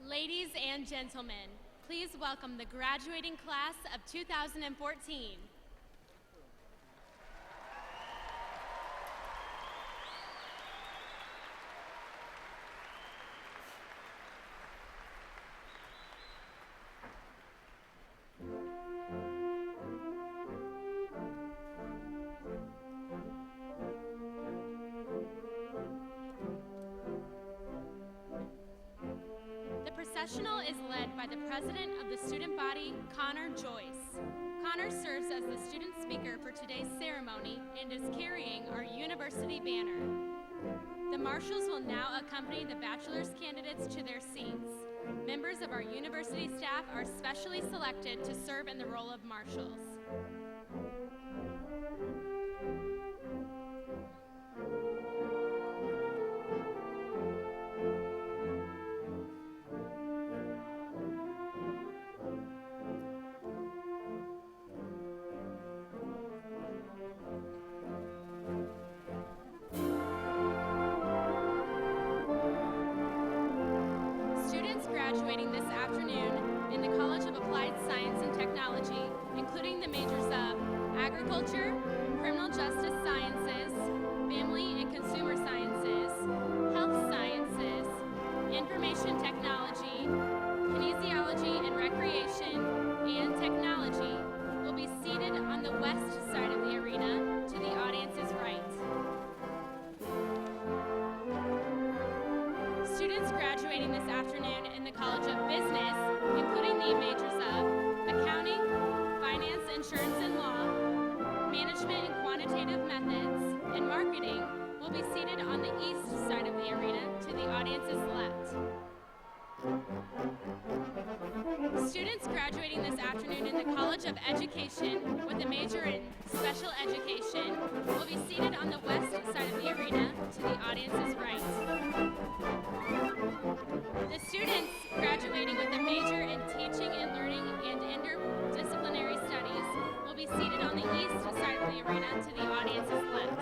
Ladies and gentlemen, please welcome the graduating class of 2014. Processional is led by the president of the student body, Connor Joyce. Connor serves as the student speaker for today's ceremony and is carrying our university banner. The marshals will now accompany the bachelor's candidates to their seats. Members of our university staff are specially selected to serve in the role of marshals. Graduating this afternoon in the College of Applied Science and Technology, including the majors of Agriculture, Criminal Justice Sciences, Family and Consumer Sciences, Health Sciences, Information Technology, Kinesiology and Recreation, and Technology, will be seated on the west side of the arena to the audience's right. Students graduating this afternoon in the College of Business, including the majors of Accounting, Finance, Insurance and Law, Management and Quantitative Methods, and Marketing, will be seated on the east side of the arena to the audience's left. Students graduating this afternoon in the College of Education with a major in Special Education will be seated on the west side of the arena to the audience's right. The students graduating with a major in Teaching and Learning and Interdisciplinary Studies will be seated on the east side of the arena to the audience's left.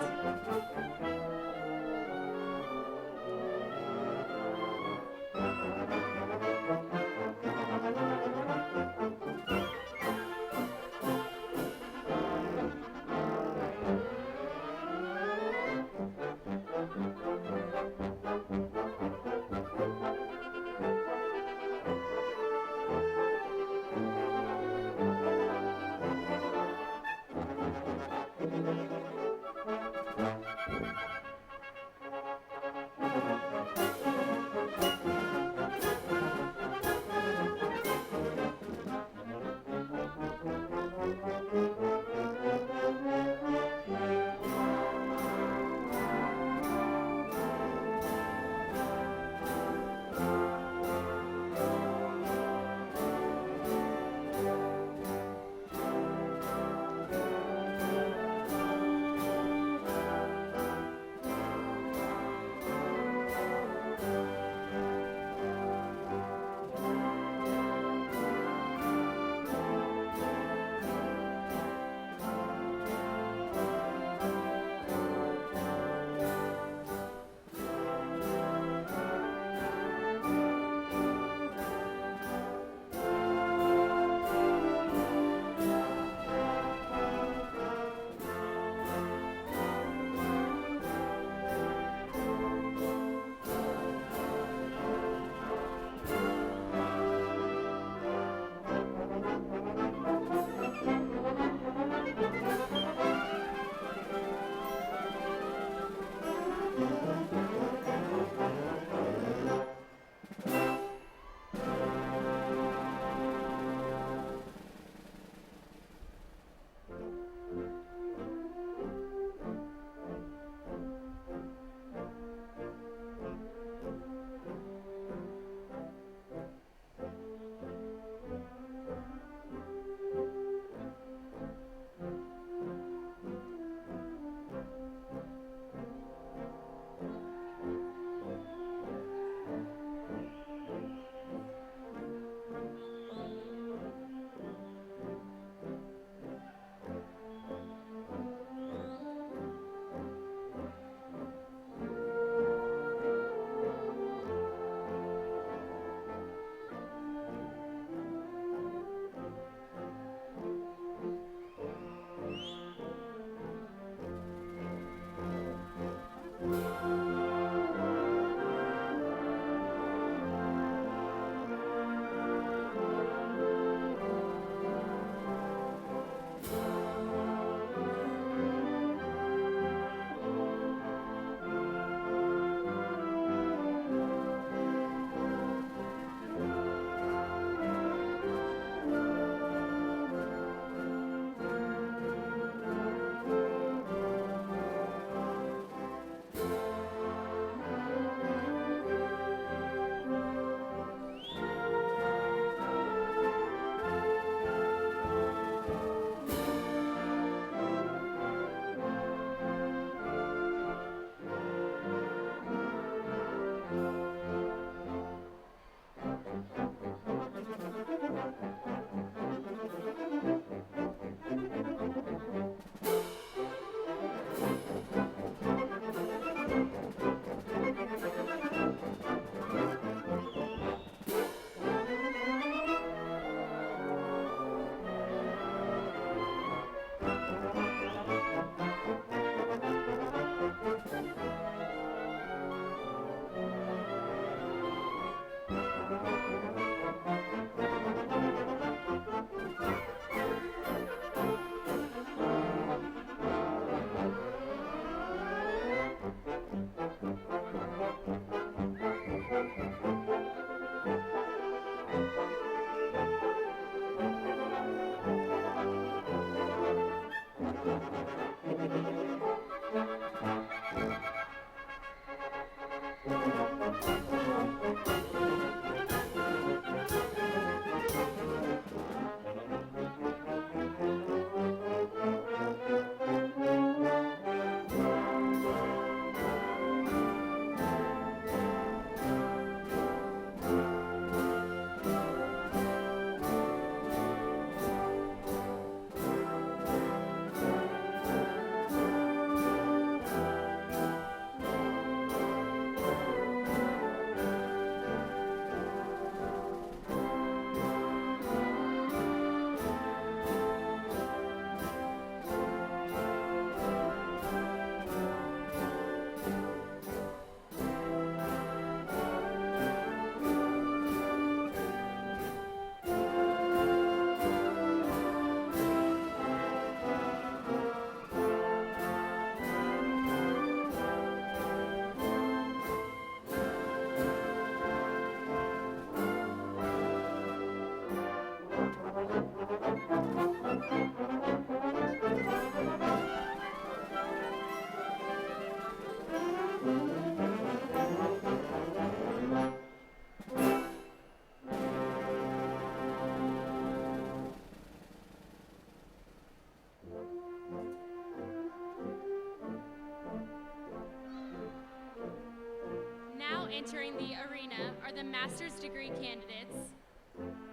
Entering the arena are the master's degree candidates.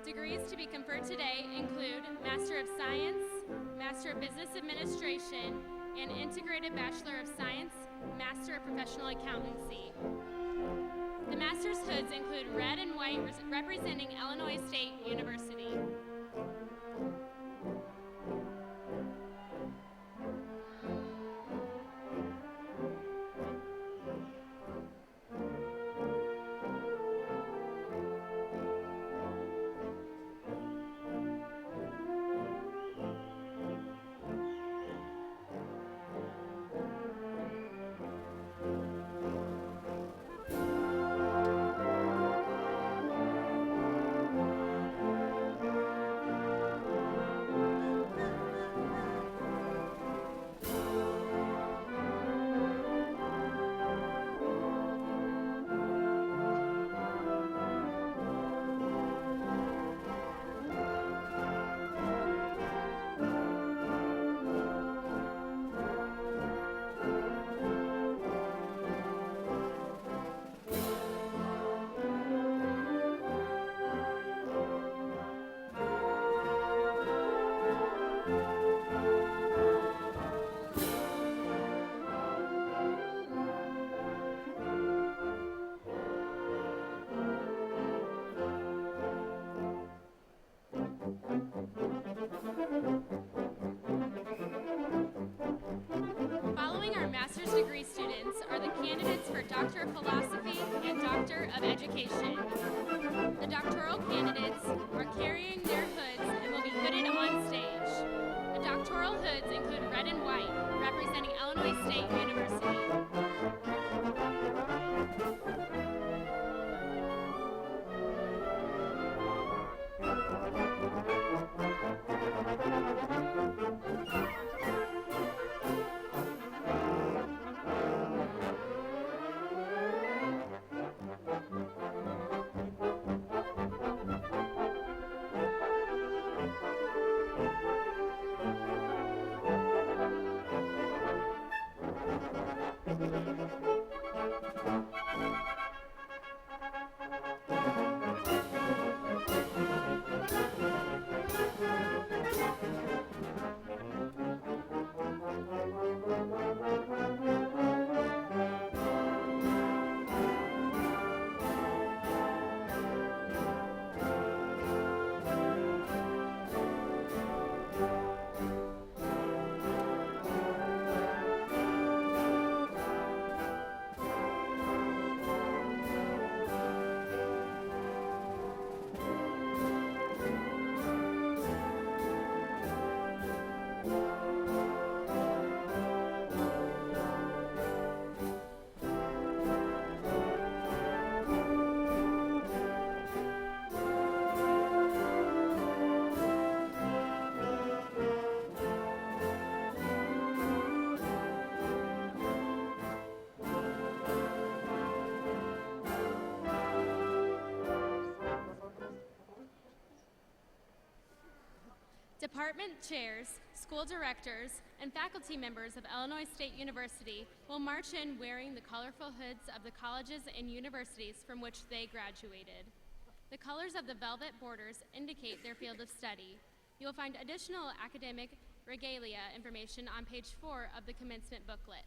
Degrees to be conferred today include Master of Science, Master of Business Administration, and Integrated Bachelor of Science, Master of Professional Accountancy. The master's hoods include red and white representing Illinois State University. Following our master's degree students are the candidates for Doctor of Philosophy and Doctor of Education. The doctoral candidates are carrying their hoods and will be hooded on stage. The doctoral hoods include red and white, representing Illinois State University. Department chairs, school directors, and faculty members of Illinois State University will march in wearing the colorful hoods of the colleges and universities from which they graduated. The colors of the velvet borders indicate their field of study. You will find additional academic regalia information on page 4 of the commencement booklet.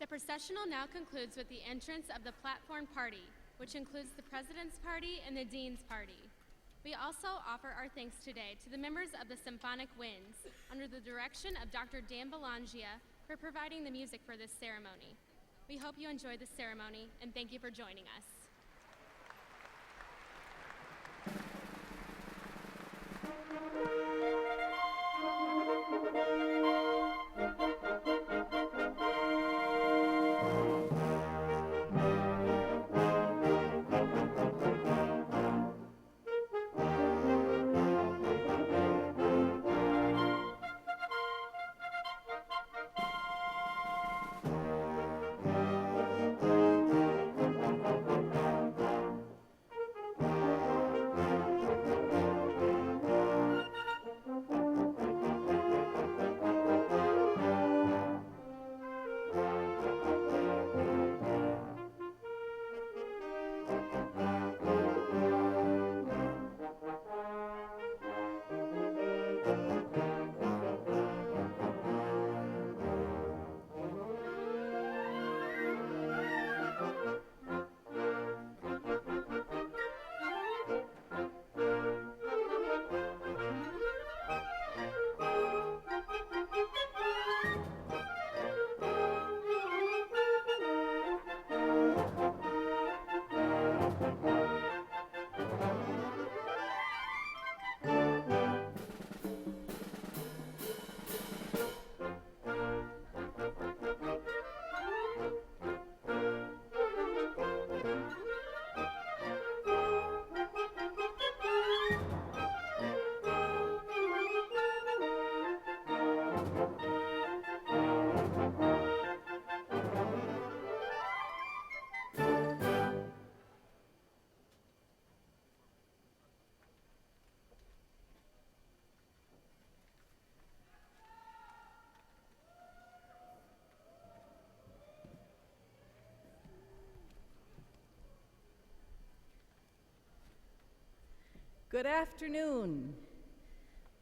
The processional now concludes with the entrance of the platform party, which includes the President's Party and the Dean's Party. We also offer our thanks today to the members of the Symphonic Winds, under the direction of Dr. Dan Belangia, for providing the music for this ceremony. We hope you enjoy the ceremony, and thank you for joining us. Good afternoon.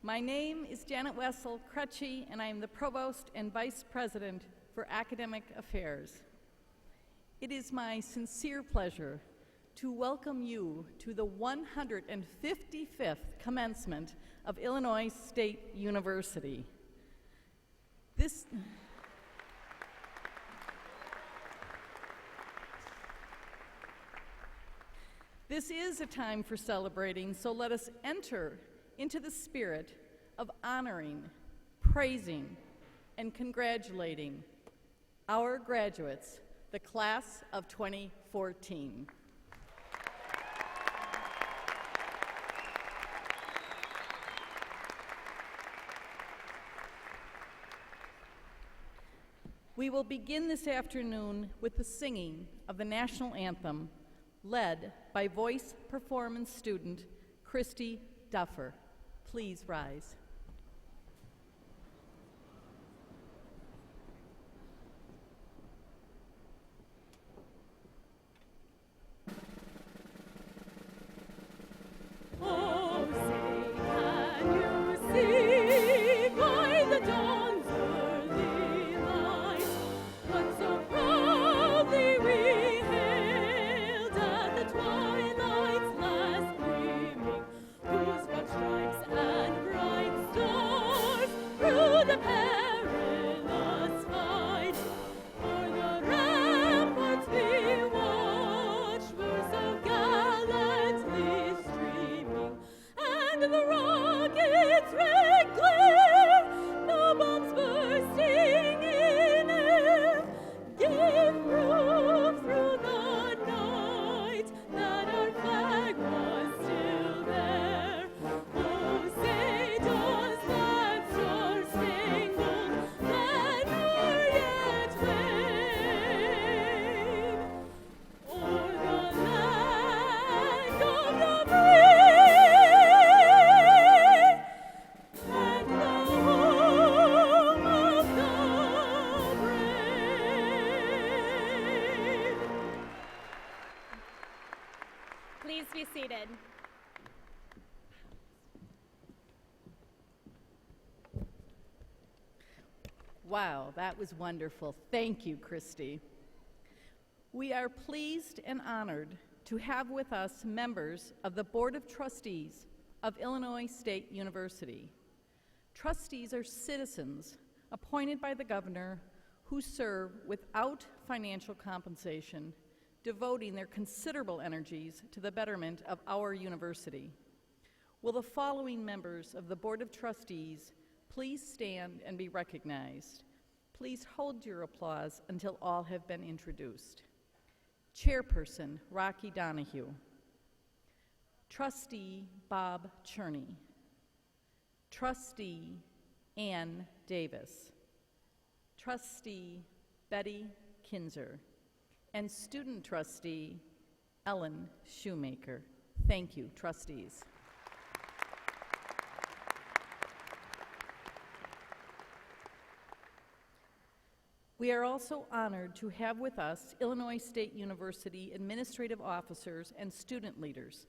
My name is Janet Wessel Crutchy, and I am the Provost and Vice President for Academic Affairs. It is my sincere pleasure to welcome you to the 155th commencement of Illinois State University. This is a time for celebrating, so let us enter into the spirit of honoring, praising, and congratulating our graduates, the class of 2014. We will begin this afternoon with the singing of the national anthem, led by voice performance student Christy Duffer. Please rise. Oh, say, can you see by the dawn's early light what so proudly we hailed at the twilight's last gleaming, whose broad stripes and bright stars through the perilous fight o'er the ramparts we watched were so gallantly streaming, and the rockets' red glare, no bombs bursting in air, gave proof through the night that our flag was still there. Oh, say does that star-spangled banner yet wave o'er the land of the brave and the home of the brave? Please be seated. Wow, that was wonderful. Thank you, Christy. We are pleased and honored to have with us members of the Board of Trustees of Illinois State University. Trustees are citizens appointed by the governor who serve without financial compensation, devoting their considerable energies to the betterment of our university. Will the following members of the Board of Trustees please stand and be recognized? Please hold your applause until all have been introduced. Chairperson Rocky Donahue. Trustee Bob Cherney. Trustee Ann Davis. Trustee Betty Kinzer. And student trustee Ellen Shoemaker. Thank you, trustees. We are also honored to have with us Illinois State University administrative officers and student leaders.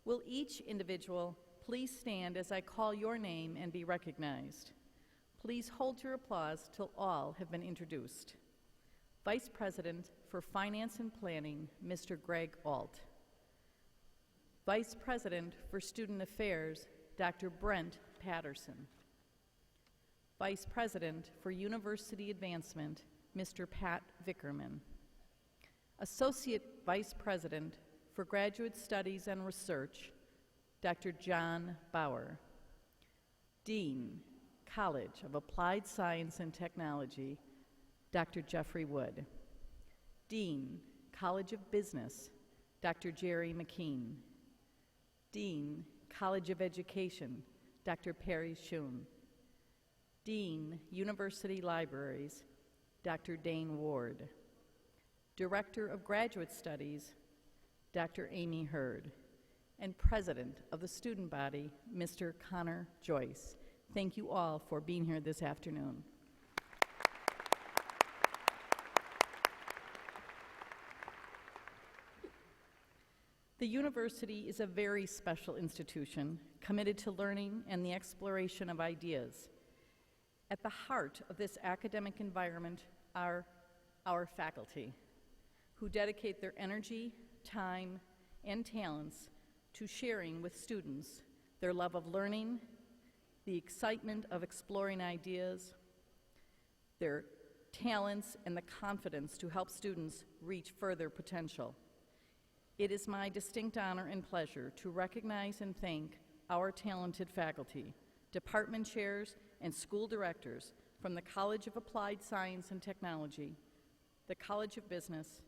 Will each individual please stand as I call your name and be recognized? Please hold your applause till all have been introduced. Vice President for Finance and Planning, Mr. Greg Alt. Vice President for Student Affairs, Dr. Brent Patterson. Vice President for University Advancement, Mr. Pat Vickerman. Associate Vice President for Graduate Studies and Research, Dr. John Bauer. Dean, College of Applied Science and Technology, Dr. Jeffrey Wood. Dean, College of Business, Dr. Jerry McKean. Dean, College of Education, Dr. Perry Schoen. Dean, University Libraries, Dr. Dane Ward. Director of Graduate Studies, Dr. Amy Hurd. And President of the Student Body, Mr. Connor Joyce. Thank you all for being here this afternoon. The university is a very special institution committed to learning and the exploration of ideas. At the heart of this academic environment are our faculty, who dedicate their energy, time, and talents to sharing with students their love of learning, the excitement of exploring ideas, their talents, and the confidence to help students reach further potential. It is my distinct honor and pleasure to recognize and thank our talented faculty, department chairs, and school directors from the College of Applied Science and Technology, the College of Business,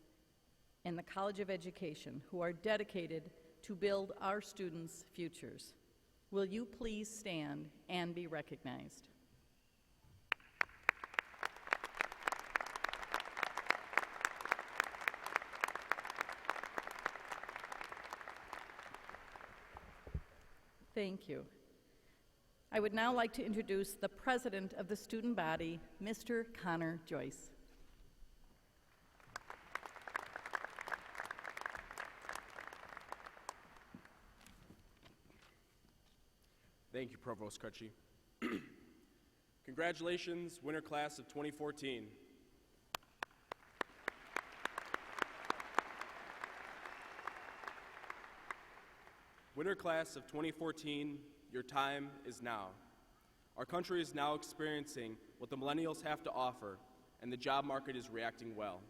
and the College of Education, who are dedicated to build our students' futures. Will you please stand and be recognized? Thank you. I would now like to introduce the President of the Student Body, Mr. Connor Joyce. Thank you, Provost Kutchie. Congratulations, winter class of 2014. Winter class of 2014, your time is now. Our country is now experiencing what the millennials have to offer, and the job market is reacting well.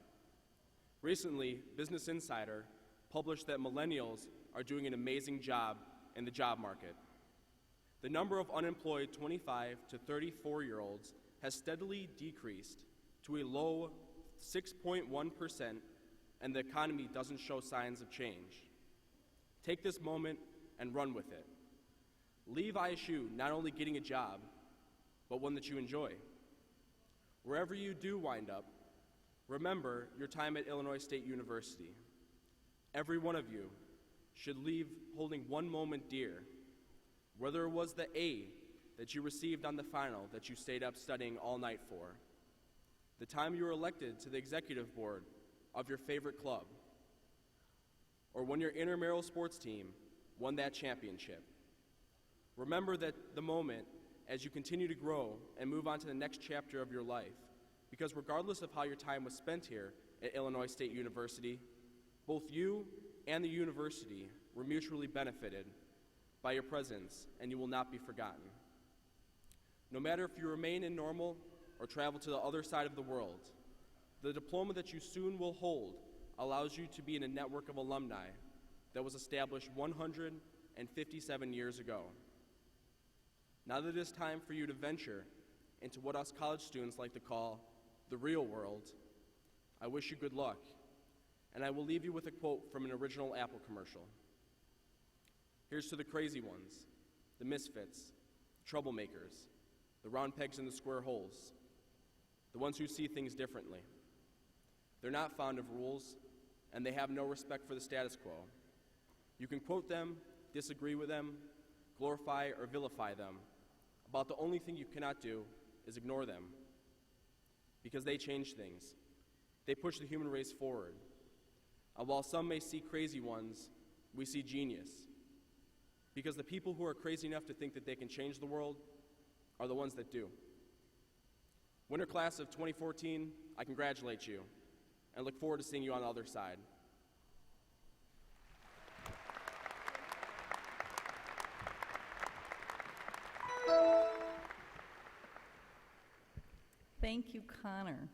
Recently, Business Insider published that millennials are doing an amazing job in the job market. The number of unemployed 25 to 34-year-olds has steadily decreased to a low 6.1%, and the economy doesn't show signs of change. Take this moment and run with it. Leave ISU not only getting a job, but one that you enjoy. Wherever you do wind up, remember your time at Illinois State University. Every one of you should leave holding one moment dear, whether it was the A that you received on the final that you stayed up studying all night for, the time you were elected to the executive board of your favorite club, or when your intramural sports team won that championship. Remember that the moment as you continue to grow and move on to the next chapter of your life, because regardless of how your time was spent here at Illinois State University, both you and the university were mutually benefited by your presence, and you will not be forgotten. No matter if you remain in Normal or travel to the other side of the world, the diploma that you soon will hold allows you to be in a network of alumni that was established 157 years ago. Now that it is time for you to venture into what us college students like to call the real world, I wish you good luck, and I will leave you with a quote from an original Apple commercial. Here's to the crazy ones, the misfits, the troublemakers, the round pegs in the square holes, the ones who see things differently. They're not fond of rules, and they have no respect for the status quo. You can quote them, disagree with them, glorify or vilify them. About the only thing you cannot do is ignore them, because they change things. They push the human race forward. And while some may see crazy ones, we see genius, because the people who are crazy enough to think that they can change the world are the ones that do. Winter class of 2014, I congratulate you and look forward to seeing you on the other side. Thank you, Connor.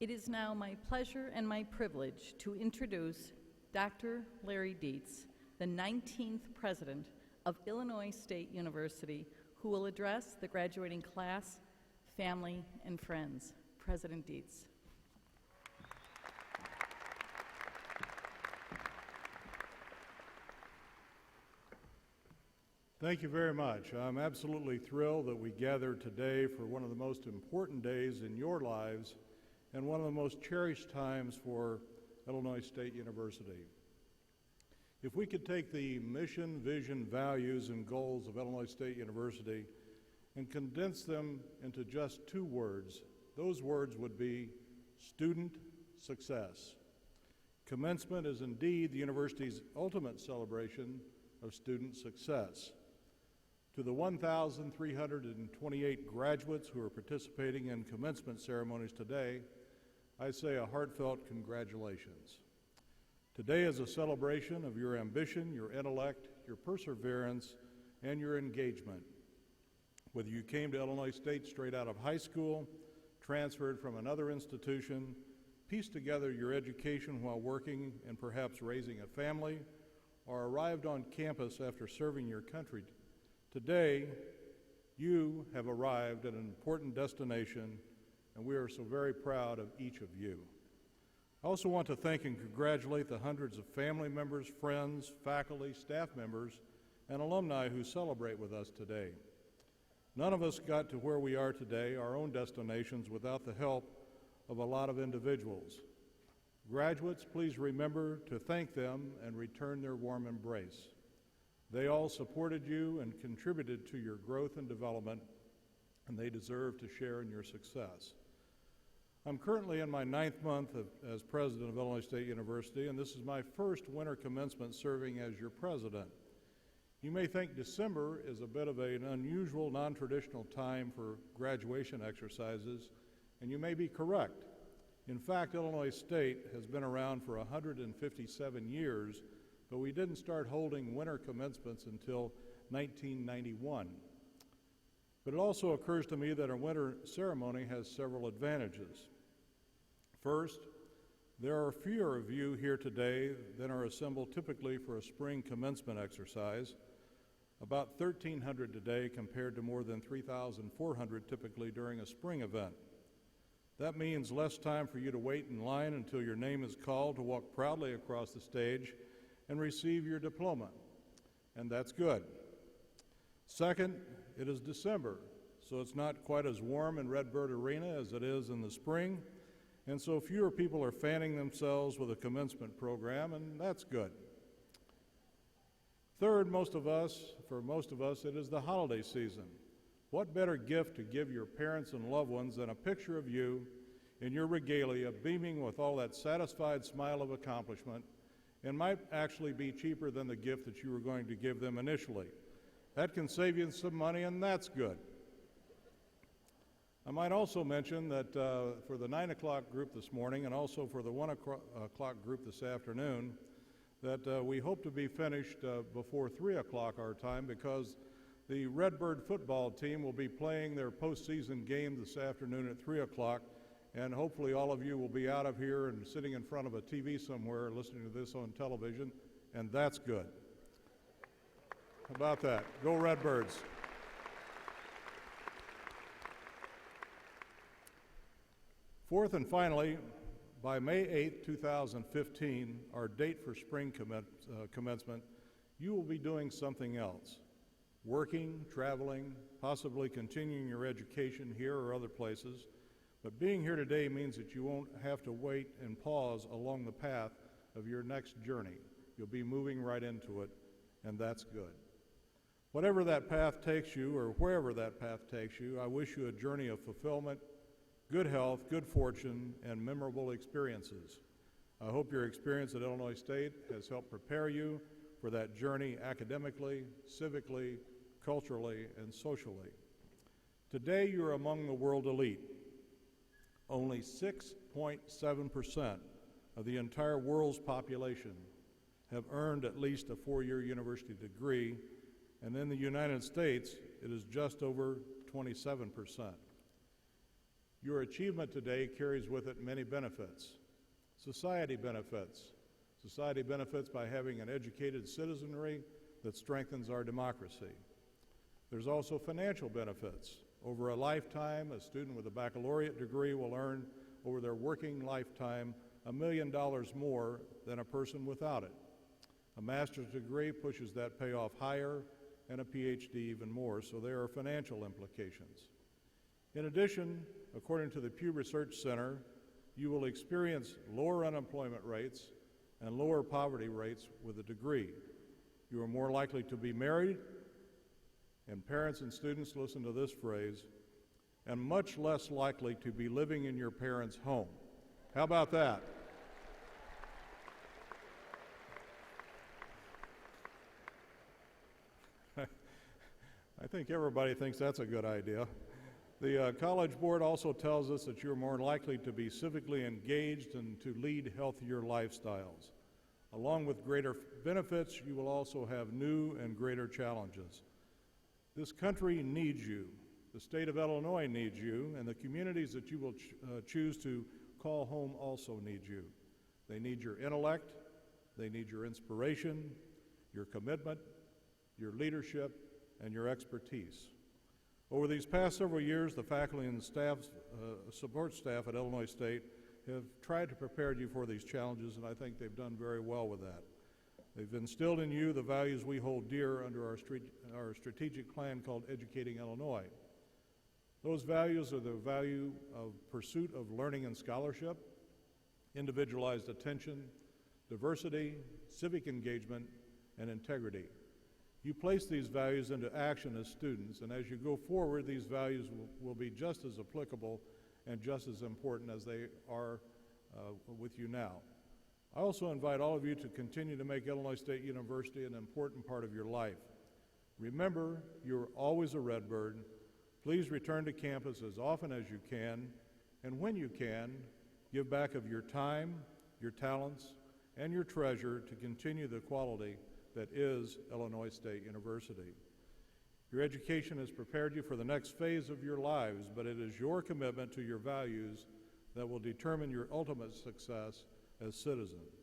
It is now my pleasure and my privilege to introduce Dr. Larry Dietz, the 19th president of Illinois State University, who will address the graduating class, family, and friends. President Dietz. Thank you very much. I'm absolutely thrilled that we gather today for one of the most important days in your lives and one of the most cherished times for Illinois State University. If we could take the mission, vision, values, and goals of Illinois State University and condense them into just two words, those words would be student success. Commencement is indeed the university's ultimate celebration of student success. To the 1,328 graduates who are participating in commencement ceremonies today, I say a heartfelt congratulations. Today is a celebration of your ambition, your intellect, your perseverance, and your engagement. Whether you came to Illinois State straight out of high school, transferred from another institution, pieced together your education while working and perhaps raising a family, or arrived on campus after serving your country, today you have arrived at an important destination, and we are so very proud of each of you. I also want to thank and congratulate the hundreds of family members, friends, faculty, staff members, and alumni who celebrate with us today. None of us got to where we are today, our own destinations, without the help of a lot of individuals. Graduates, please remember to thank them and return their warm embrace. They all supported you and contributed to your growth and development, and they deserve to share in your success. I'm currently in my 9th month as president of Illinois State University, and this is my first winter commencement serving as your president. You may think December is a bit of an unusual, non-traditional time for graduation exercises, and you may be correct. In fact, Illinois State has been around for 157 years, but we didn't start holding winter commencements until 1991. But it also occurs to me that our winter ceremony has several advantages. First, there are fewer of you here today than are assembled typically for a spring commencement exercise, about 1,300 today compared to more than 3,400 typically during a spring event. That means less time for you to wait in line until your name is called to walk proudly across the stage and receive your diploma, and that's good. Second, it is December, so it's not quite as warm in Redbird Arena as it is in the spring, and so fewer people are fanning themselves with a commencement program, and that's good. Third, for most of us, it is the holiday season. What better gift to give your parents and loved ones than a picture of you in your regalia, beaming with all that satisfied smile of accomplishment, and might actually be cheaper than the gift that you were going to give them initially. That can save you some money, and that's good. I might also mention that for the 9 o'clock group this morning and also for the 1 o'clock group this afternoon, that we hope to be finished before 3 o'clock our time, because the Redbird football team will be playing their postseason game this afternoon at 3 o'clock, and hopefully all of you will be out of here and sitting in front of a TV somewhere listening to this on television, and that's good. How about that? Go Redbirds. Fourth and finally, by May 8, 2015, our date for spring commencement, you will be doing something else. Working, traveling, possibly continuing your education here or other places. But being here today means that you won't have to wait and pause along the path of your next journey. You'll be moving right into it, and that's good. Whatever that path takes you, or wherever that path takes you, I wish you a journey of fulfillment, good health, good fortune, and memorable experiences. I hope your experience at Illinois State has helped prepare you for that journey academically, civically, culturally, and socially. Today, you're among the world elite. Only 6.7% of the entire world's population have earned at least a four-year university degree, and in the United States, it is just over 27%. Your achievement today carries with it many benefits. Society benefits. Society benefits by having an educated citizenry that strengthens our democracy. There's also financial benefits. Over a lifetime, a student with a baccalaureate degree will earn, over their working lifetime, $1 million more than a person without it. A master's degree pushes that payoff higher, and a PhD even more, so there are financial implications. In addition, according to the Pew Research Center, you will experience lower unemployment rates and lower poverty rates with a degree. You are more likely to be married, and parents and students listen to this phrase, and much less likely to be living in your parents' home. How about that? I think everybody thinks that's a good idea. The College Board also tells us that you're more likely to be civically engaged and to lead healthier lifestyles. Along with greater benefits, you will also have new and greater challenges. This country needs you. The state of Illinois needs you, and the communities that you will choose to call home also need you. They need your intellect, they need your inspiration, your commitment, your leadership, and your expertise. Over these past several years, the faculty and support staff at Illinois State have tried to prepare you for these challenges, and I think they've done very well with that. They've instilled in you the values we hold dear under our strategic plan called Educating Illinois. Those values are the value of pursuit of learning and scholarship, individualized attention, diversity, civic engagement, and integrity. You place these values into action as students, and as you go forward, these values will be just as applicable and just as important as they are with you now. I also invite all of you to continue to make Illinois State University an important part of your life. Remember, you're always a Redbird. Please return to campus as often as you can, and when you can, give back of your time, your talents, and your treasure to continue the quality that is Illinois State University. Your education has prepared you for the next phase of your lives, but it is your commitment to your values that will determine your ultimate success as citizens.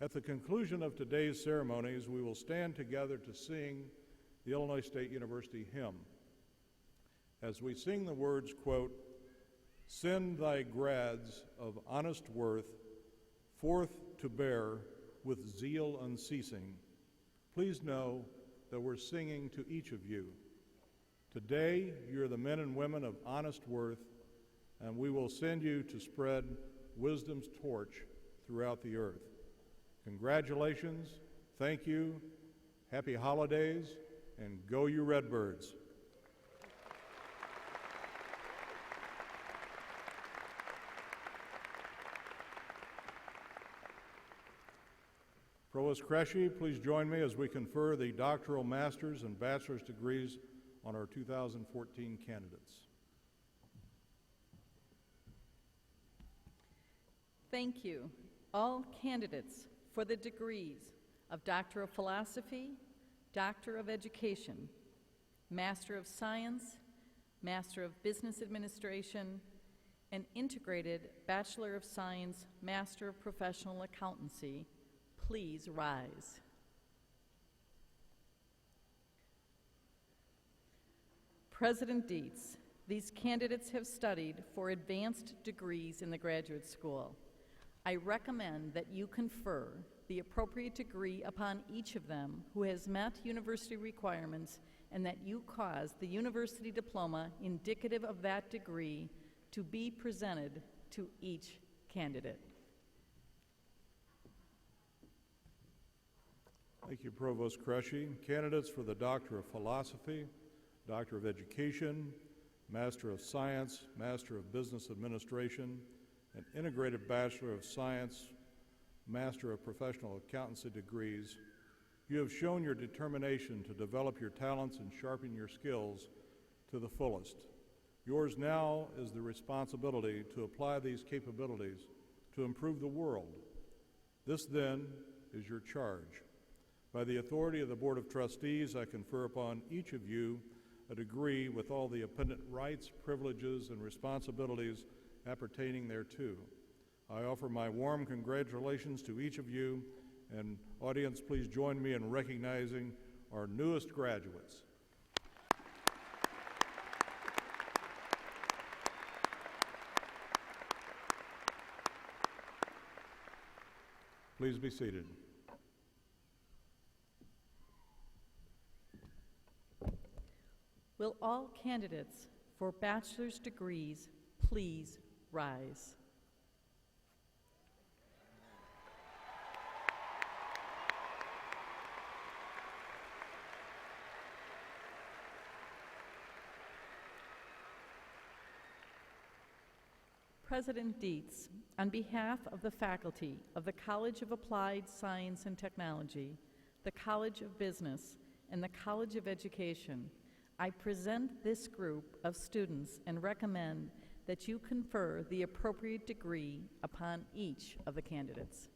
At the conclusion of today's ceremonies, we will stand together to sing the Illinois State University hymn. As we sing the words, quote, "Send thy grads of honest worth forth to bear with zeal unceasing," please know that we're singing to each of you. Today, you're the men and women of honest worth, and we will send you to spread wisdom's torch throughout the earth. Congratulations, thank you, happy holidays, and go you Redbirds. Provost Kresge, please join me as we confer the doctoral master's and bachelor's degrees on our 2014 candidates. Thank you, all candidates, for the degrees of Doctor of Philosophy, Doctor of Education, Master of Science, Master of Business Administration, and Integrated Bachelor of Science, Master of Professional Accountancy. Please rise. President Dietz, these candidates have studied for advanced degrees in the graduate school. I recommend that you confer the appropriate degree upon each of them who has met university requirements, and that you cause the university diploma indicative of that degree to be presented to each candidate. Thank you, Provost Kresge. Candidates for the Doctor of Philosophy, Doctor of Education, Master of Science, Master of Business Administration, and Integrated Bachelor of Science, Master of Professional Accountancy degrees, you have shown your determination to develop your talents and sharpen your skills to the fullest. Yours now is the responsibility to apply these capabilities to improve the world. This, then, is your charge. By the authority of the Board of Trustees, I confer upon each of you a degree with all the appendant rights, privileges, and responsibilities appertaining thereto. I offer my warm congratulations to each of you, and audience, please join me in recognizing our newest graduates. Please be seated. Will all candidates for bachelor's degrees please rise? President Dietz, on behalf of the faculty of the College of Applied Science and Technology, the College of Business, and the College of Education, I present this group of students and recommend that you confer the appropriate degree upon each of the candidates.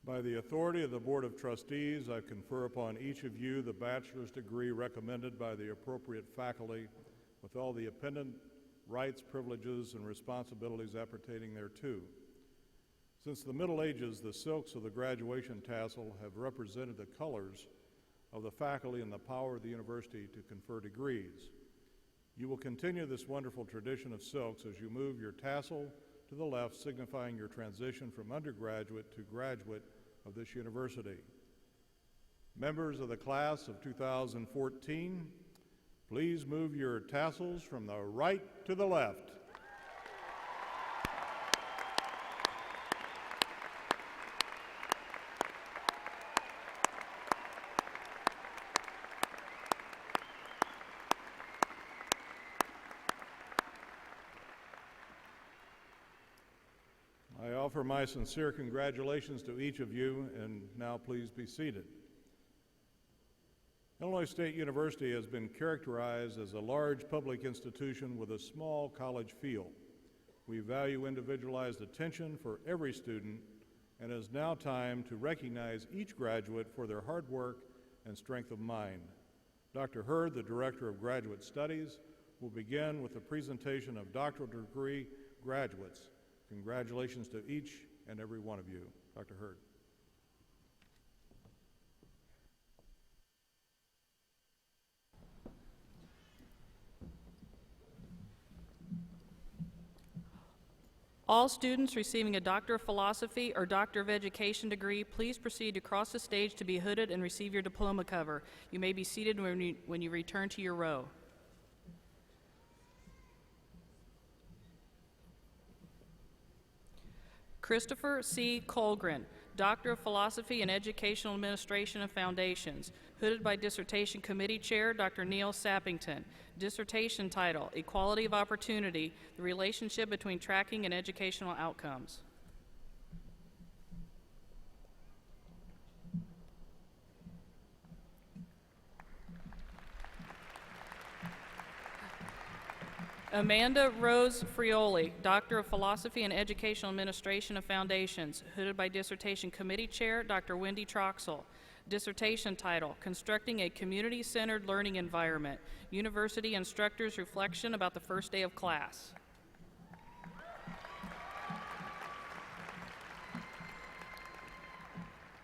By the authority of the Board of Trustees, I confer upon each of you the bachelor's degree recommended by the appropriate faculty with all the appendant rights, privileges, and responsibilities appertaining thereto. Since the Middle Ages, the silks of the graduation tassel have represented the colors of the faculty and the power of the university to confer degrees. You will continue this wonderful tradition of silks as you move your tassel to the left, signifying your transition from undergraduate to graduate of this university. Members of the class of 2014, please move your tassels from the right to the left. I offer my sincere congratulations to each of you, and now please be seated. Illinois State University has been characterized as a large public institution with a small college feel. We value individualized attention for every student, and it is now time to recognize each graduate for their hard work and strength of mind. Dr. Hurd, the Director of Graduate Studies, will begin with the presentation of doctoral degree graduates. Congratulations to each and every one of you. Dr. Hurd. All students receiving a Doctor of Philosophy or Doctor of Education degree, please proceed to cross the stage to be hooded and receive your diploma cover. You may be seated when you return to your row. Christopher C. Colgren, Doctor of Philosophy in Educational Administration and Foundations, hooded by Dissertation Committee Chair Dr. Neil Sappington. Dissertation title, Equality of Opportunity, the Relationship Between Tracking and Educational Outcomes. Amanda Rose Frioli, Doctor of Philosophy in Educational Administration and Foundations, hooded by Dissertation Committee Chair Dr. Wendy Troxel. Dissertation title, Constructing a Community-Centered Learning Environment, University Instructors' Reflection about the First Day of Class.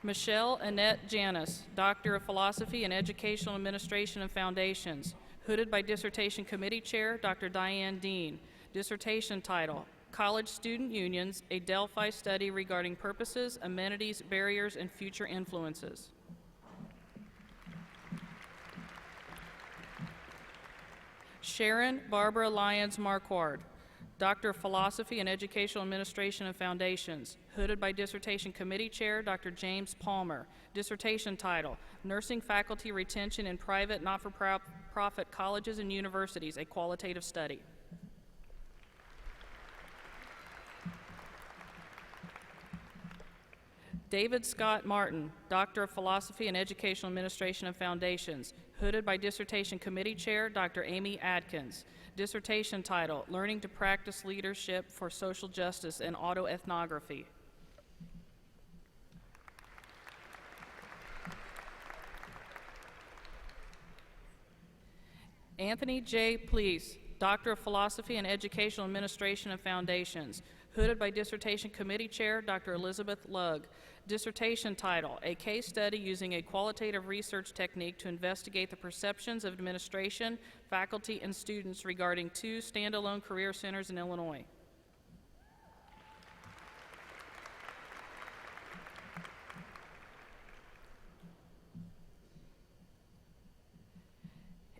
Michelle Annette Janis, Doctor of Philosophy in Educational Administration and Foundations, hooded by Dissertation Committee Chair Dr. Diane Dean. Dissertation title, College Student Unions, a Delphi Study Regarding Purposes, Amenities, Barriers, and Future Influences. Sharon Barbara Lyons Marquard, Doctor of Philosophy in Educational Administration and Foundations, hooded by Dissertation Committee Chair Dr. James Palmer. Dissertation title, Nursing Faculty Retention in Private Not-for-Profit Colleges and Universities, a Qualitative Study. David Scott Martin, Doctor of Philosophy in Educational Administration and Foundations, hooded by Dissertation Committee Chair Dr. Amy Adkins. Dissertation title, Learning to Practice Leadership for Social Justice and Autoethnography. Anthony J. Please, Doctor of Philosophy in Educational Administration and Foundations, hooded by Dissertation Committee Chair Dr. Elizabeth Lugg. Dissertation title, A Case Study Using a Qualitative Research Technique to Investigate the Perceptions of Administration, Faculty, and Students Regarding 2 Standalone Career Centers in Illinois.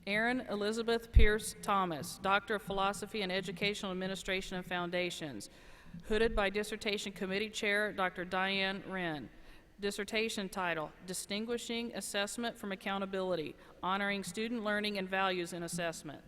Erin Elizabeth Pierce Thomas, Doctor of Philosophy in Educational Administration and Foundations, hooded by Dissertation Committee Chair Dr. Diane Wren. Dissertation title, Distinguishing Assessment from Accountability, Honoring Student Learning and Values in Assessment.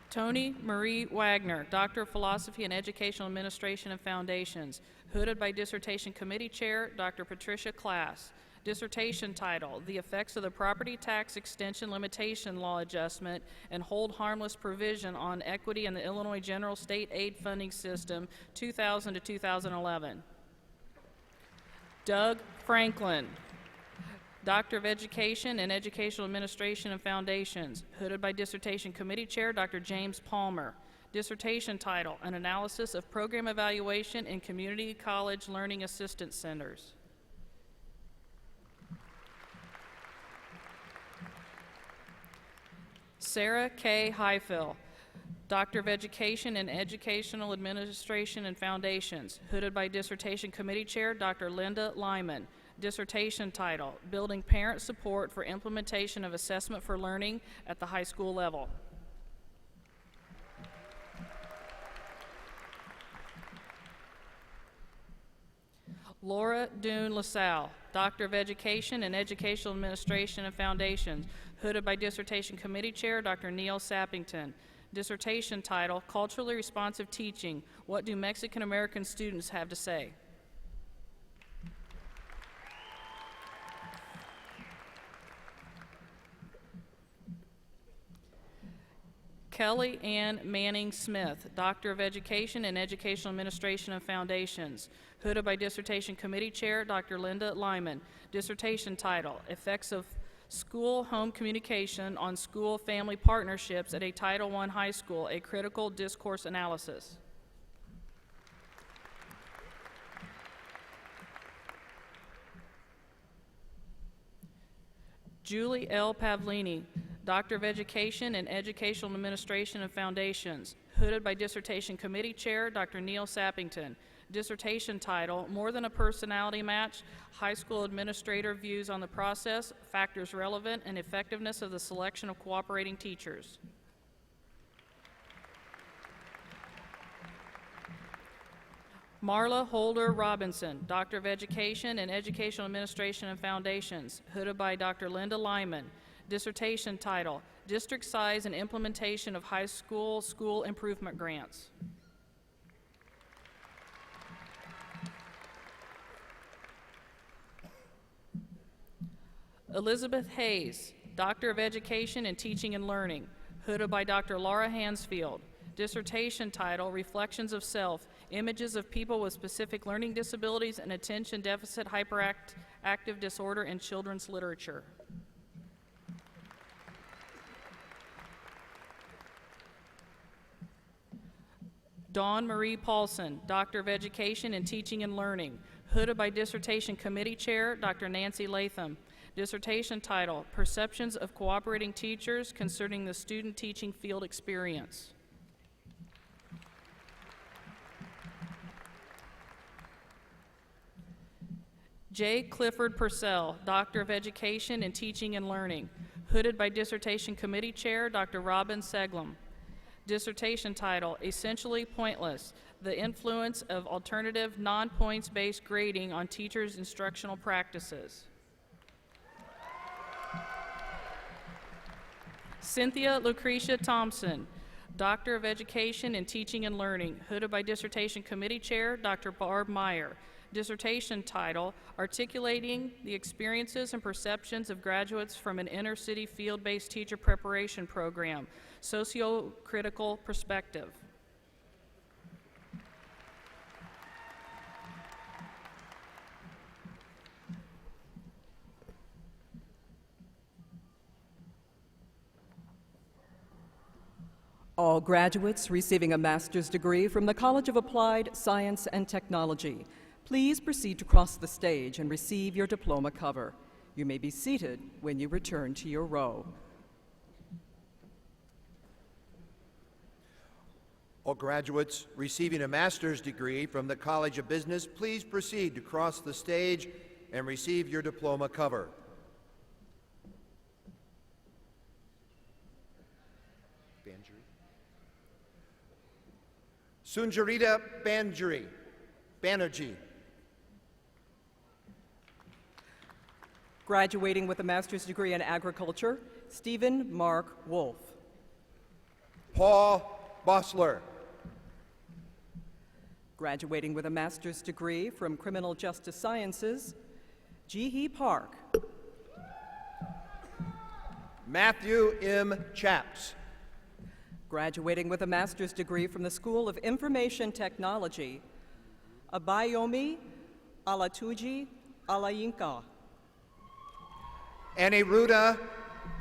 Toni Marie Wagner, Doctor of Philosophy in Educational Administration and Foundations, hooded by Dissertation Committee Chair Dr. Patricia Klass. Dissertation title, The Effects of the Property Tax Extension Limitation Law Adjustment and Hold Harmless Provision on Equity in the Illinois General State Aid Funding System, 2000 to 2011. Doug Franklin, Doctor of Education in Educational Administration and Foundations, hooded by Dissertation Committee Chair Dr. James Palmer. Dissertation title, An Analysis of Program Evaluation in Community College Learning Assistance Centers. Sarah K. Highfill, Doctor of Education in Educational Administration and Foundations, hooded by Dissertation Committee Chair Dr. Linda Lyman. Dissertation title, Building Parent Support for Implementation of Assessment for Learning at the High School Level. Laura Dune LaSalle, Doctor of Education in Educational Administration and Foundations, hooded by Dissertation Committee Chair Dr. Neil Sappington. Dissertation title, Culturally Responsive Teaching, What Do Mexican American Students Have to Say? Kelly Ann Manning Smith, Doctor of Education in Educational Administration and Foundations, hooded by Dissertation Committee Chair Dr. Linda Lyman. Dissertation title, Effects of School-Home Communication on School-Family Partnerships at a Title I High School, a Critical Discourse Analysis. Julie L. Pavlini, Doctor of Education in Educational Administration and Foundations, hooded by Dissertation Committee Chair Dr. Neil Sappington. Dissertation title, More Than a Personality Match, High School Administrator Views on the Process, Factors Relevant, and Effectiveness of the Selection of Cooperating Teachers. Marla Holder Robinson, Doctor of Education in Educational Administration and Foundations, hooded by Dr. Linda Lyman. Dissertation title, District Size and Implementation of High School School Improvement Grants. Elizabeth Hayes, Doctor of Education in Teaching and Learning, hooded by Dr. Laura Hansfield. Dissertation title, Reflections of Self, Images of People with Specific Learning Disabilities and Attention Deficit Hyperactive Disorder in Children's Literature. Dawn Marie Paulson, Doctor of Education in Teaching and Learning, hooded by Dissertation Committee Chair, Dr. Nancy Latham. Dissertation title, Perceptions of Cooperating Teachers Concerning the Student Teaching Field Experience. J. Clifford Purcell, Doctor of Education in Teaching and Learning, hooded by Dissertation Committee Chair, Dr. Robin Seglum. Dissertation title, Essentially Pointless, The Influence of Alternative Non-Points-Based Grading on Teachers' Instructional Practices. Cynthia Lucretia Thompson, Doctor of Education in Teaching and Learning, hooded by Dissertation Committee Chair, Dr. Barb Meyer. Dissertation title, Articulating the Experiences and Perceptions of Graduates from an Inner-City Field-Based Teacher Preparation Program, Socio-Critical Perspective. All graduates receiving a master's degree from the College of Applied Science and Technology, please proceed to cross the stage and receive your diploma cover. You may be seated when you return to your row. All graduates receiving a master's degree from the College of Business, please proceed to cross the stage and receive your diploma cover. Sunjarita Banerjee. Graduating with a master's degree in agriculture, Stephen Mark Wolf. Paul Bossler. Graduating with a master's degree from Criminal Justice Sciences, Jihee Park. Matthew M. Chaps. Graduating with a master's degree from the School of Information Technology, Abayomi Alatuji Alayinka. Aniruddha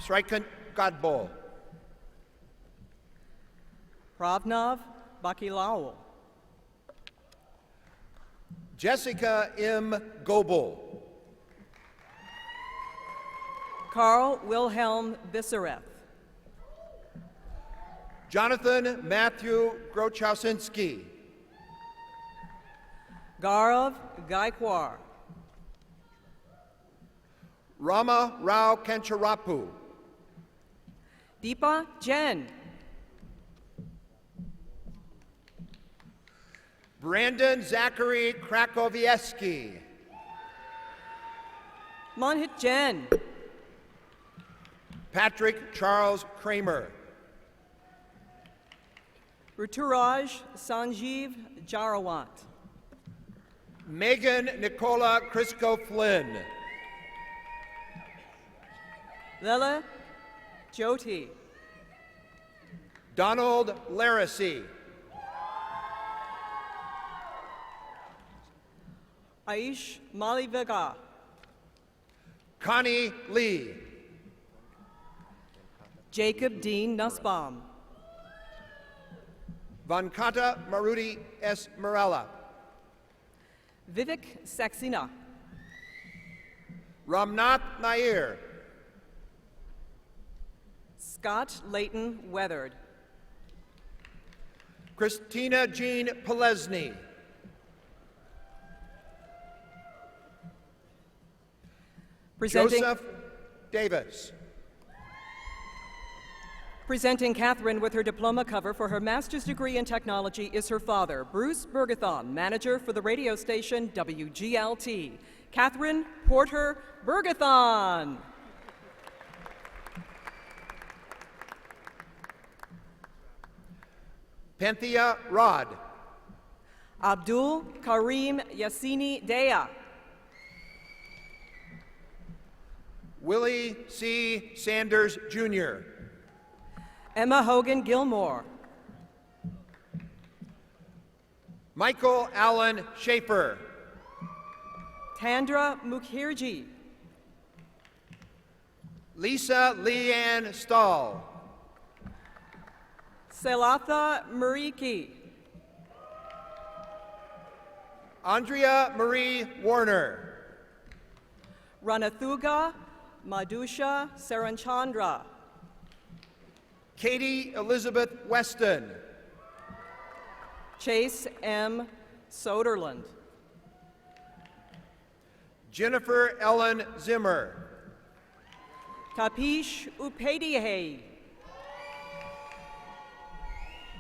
Srikangadbo. Pravnav Bakilao. Jessica M. Goebel. Carl Wilhelm Bissereth. Jonathan Matthew Grochowsinski. Gaurav Gaikwar. Rama Rao Kancharapu. Deepa Jain. Brandon Zachary Krakowieski. Manhit Jain. Patrick Charles Kramer. Ruturaj Sanjeev Jarawat. Megan Nicola Crisco Flynn. Lela Jyoti. Donald Laracy. Aish Maliviga. Connie Lee. Jacob Dean Nussbaum. Vankata Maruti Esmerella. Vivek Saxena. Ramnath Nair. Scott Layton Weathered. Christina Jean Pelesny. Presenting, Joseph Davis. Presenting Catherine with her diploma cover for her master's degree in technology is her father, Bruce Bergathon, manager for the radio station WGLT. Catherine Porter Bergathon. Penthea Rod. Abdul Karim Yassini Dea. Willie C. Sanders, Jr. Emma Hogan Gilmore. Michael Allen Schaefer. Tandra Mukherjee. Lisa Leanne Stahl. Selatha Mariki. Andrea Marie Warner. Ranathuga Madhusha Saranchandra. Katie Elizabeth Weston. Chase M. Soderland. Jennifer Ellen Zimmer. Tapish Upedihe.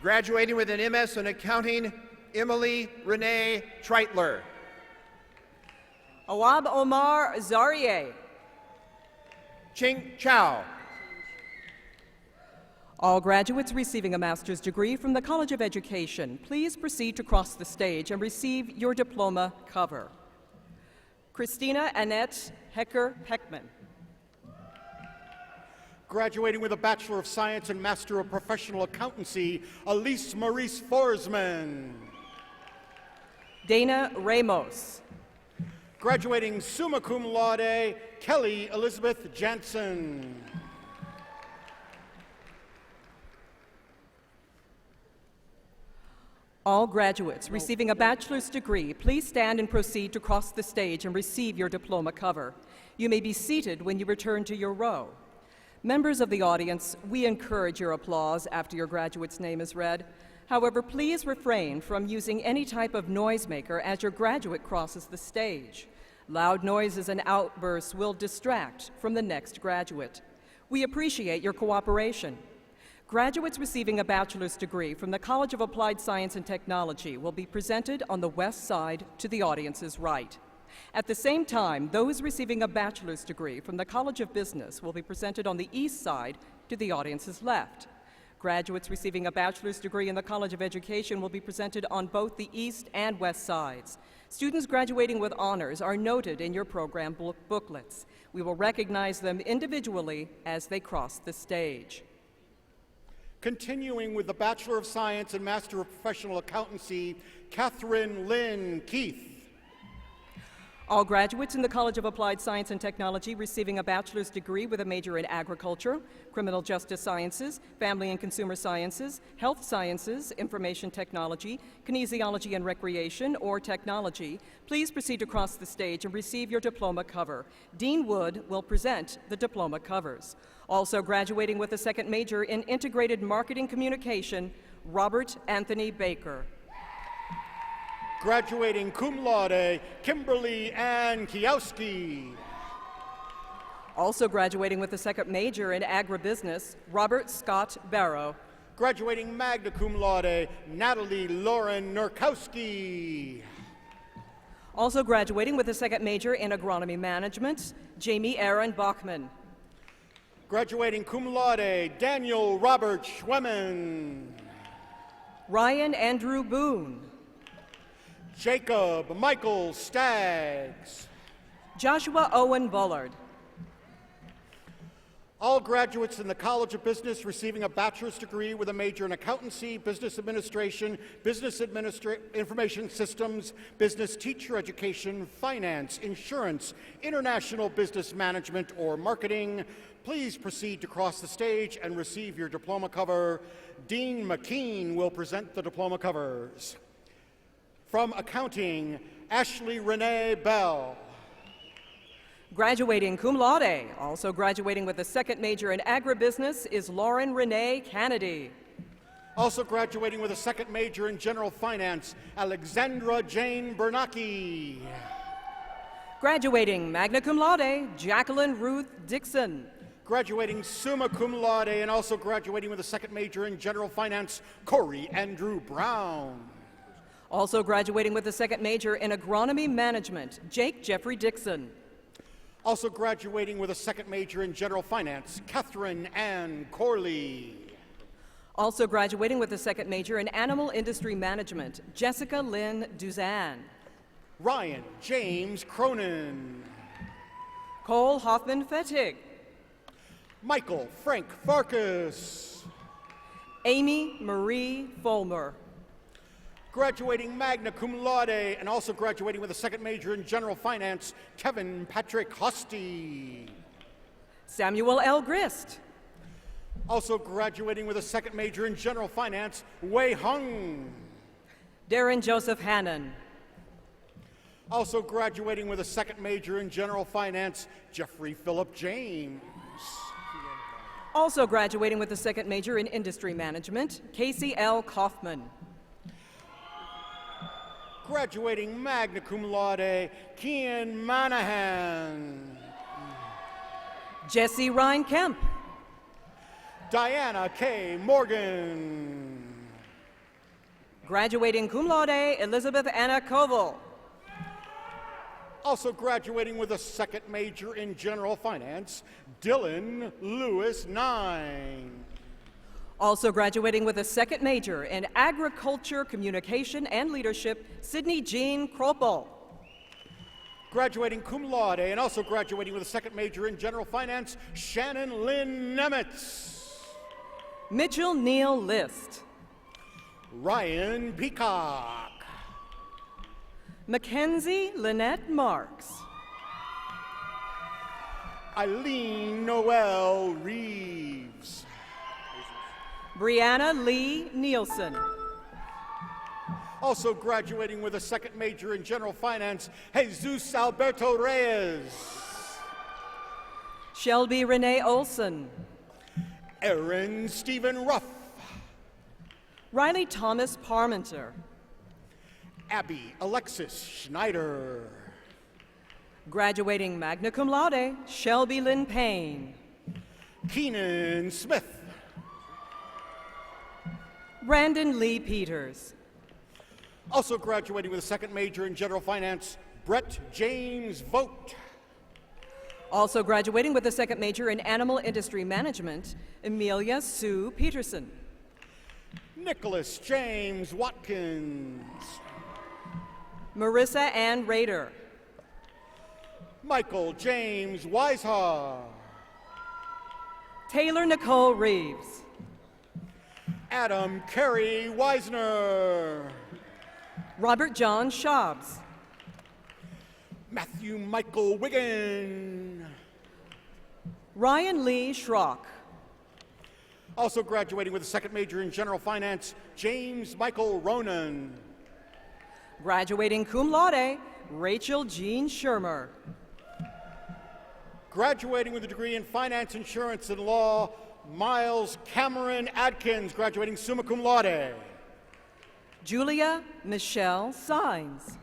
Graduating with an MS in accounting, Emily Renee Treitler. Awab Omar Zarieh. Ching Chow. All graduates receiving a master's degree from the College of Education, please proceed to cross the stage and receive your diploma cover. Christina Annette Hecker-Peckman. Graduating with a Bachelor of Science and Master of Professional Accountancy, Elise Maurice Forsman. Dana Ramos. Graduating summa cum laude, Kelly Elizabeth Jansen. All graduates receiving a bachelor's degree, please stand and proceed to cross the stage and receive your diploma cover. You may be seated when you return to your row. Members of the audience, we encourage your applause after your graduate's name is read. However, please refrain from using any type of noisemaker as your graduate crosses the stage. Loud noises and outbursts will distract from the next graduate. We appreciate your cooperation. Graduates receiving a bachelor's degree from the College of Applied Science and Technology will be presented on the west side to the audience's right. At the same time, those receiving a bachelor's degree from the College of Business will be presented on the east side to the audience's left. Graduates receiving a bachelor's degree in the College of Education will be presented on both the east and west sides. Students graduating with honors are noted in your program booklets. We will recognize them individually as they cross the stage. Continuing with the Bachelor of Science and Master of Professional Accountancy, Catherine Lynn Keith. All graduates in the College of Applied Science and Technology receiving a bachelor's degree with a major in agriculture, criminal justice sciences, family and consumer sciences, health sciences, information technology, kinesiology and recreation, or technology, please proceed to cross the stage and receive your diploma cover. Dean Wood will present the diploma covers. Also graduating with a second major in integrated marketing communication, Robert Anthony Baker. Graduating cum laude, Kimberly Ann Kiowski. Also graduating with a second major in agribusiness, Robert Scott Barrow. Graduating magna cum laude, Natalie Lauren Nurkowski. Also graduating with a second major in agronomy management, Jamie Aaron Bachman. Graduating cum laude, Daniel Robert Schwemmen. Ryan Andrew Boone. Jacob Michael Staggs. Joshua Owen Bullard. All graduates in the College of Business receiving a bachelor's degree with a major in accountancy, business administration, information systems, business teacher education, finance, insurance, international business management, or marketing, please proceed to cross the stage and receive your diploma cover. Dean McKean will present the diploma covers. From accounting, Ashley Renee Bell. Graduating cum laude, also graduating with a second major in agribusiness, is Lauren Renee Kennedy. Also graduating with a second major in general finance, Alexandra Jane Bernacki. Graduating magna cum laude, Jacqueline Ruth Dixon. Graduating summa cum laude and also graduating with a second major in general finance, Corey Andrew Brown. Also graduating with a second major in agronomy management, Jake Jeffrey Dixon. Also graduating with a second major in general finance, Catherine Ann Corley. Also graduating with a second major in animal industry management, Jessica Lynn Duzan. Ryan James Cronin. Cole Hoffman Fettig. Michael Frank Farkas. Amy Marie Fulmer. Graduating magna cum laude and also graduating with a second major in general finance, Kevin Patrick Hosty. Samuel L. Grist. Also graduating with a second major in general finance, Wei Hung. Darren Joseph Hannon. Also graduating with a second major in general finance, Jeffrey Philip James. Also graduating with a second major in industry management, Casey L. Kaufman. Graduating magna cum laude, Kian Manahan. Jesse Ryan Kemp. Diana K. Morgan. Graduating cum laude, Elizabeth Anna Koval. Also graduating with a second major in general finance, Dylan Lewis Nine. Also graduating with a second major in agriculture, communication, and leadership, Sydney Jean Kropel. Graduating cum laude and also graduating with a second major in general finance, Shannon Lynn Nemitz. Mitchell Neal List. Ryan Peacock. Mackenzie Lynette Marks. Eileen Noel Reeves. Brianna Lee Nielsen. Also graduating with a second major in general finance, Jesus Alberto Reyes. Shelby Renee Olson. Aaron Stephen Ruff. Riley Thomas Parmenter. Abby Alexis Schneider. Graduating magna cum laude, Shelby Lynn Payne. Keenan Smith. Brandon Lee Peters. Also graduating with a second major in general finance, Brett James Vogt. Also graduating with a second major in animal industry management, Amelia Sue Peterson. Nicholas James Watkins. Marissa Ann Rader. Michael James Weishaar. Taylor Nicole Reeves. Adam Kerry Weisner. Robert John Schaubs. Matthew Michael Wiggin. Ryan Lee Schrock. Also graduating with a second major in general finance, James Michael Ronan. Graduating cum laude, Rachel Jean Shermer. Graduating with a degree in finance, insurance, and law, Miles Cameron Adkins, graduating summa cum laude. Julia Michelle Sines.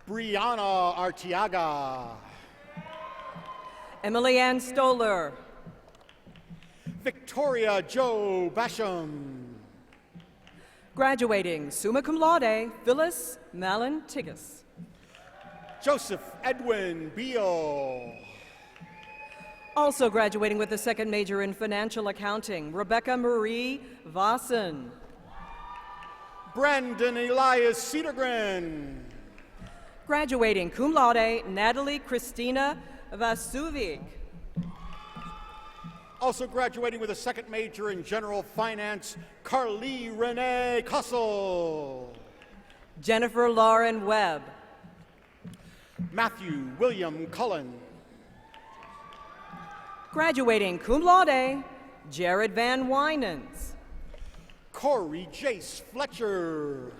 Brianna Artiaga. Emily Ann Stoller. Victoria Joe Basham. Graduating summa cum laude, Phyllis Malin Tigas. Joseph Edwin Beal. Also graduating with a second major in financial accounting, Rebecca Marie Vossen. Brandon Elias Cedergren. Graduating cum laude, Natalie Christina Vasuvig. Also graduating with a second major in general finance, Carly Renee Cussel. Jennifer Lauren Webb. Matthew William Cullen. Graduating cum laude, Jared Van Winans. Corey Jace Fletcher.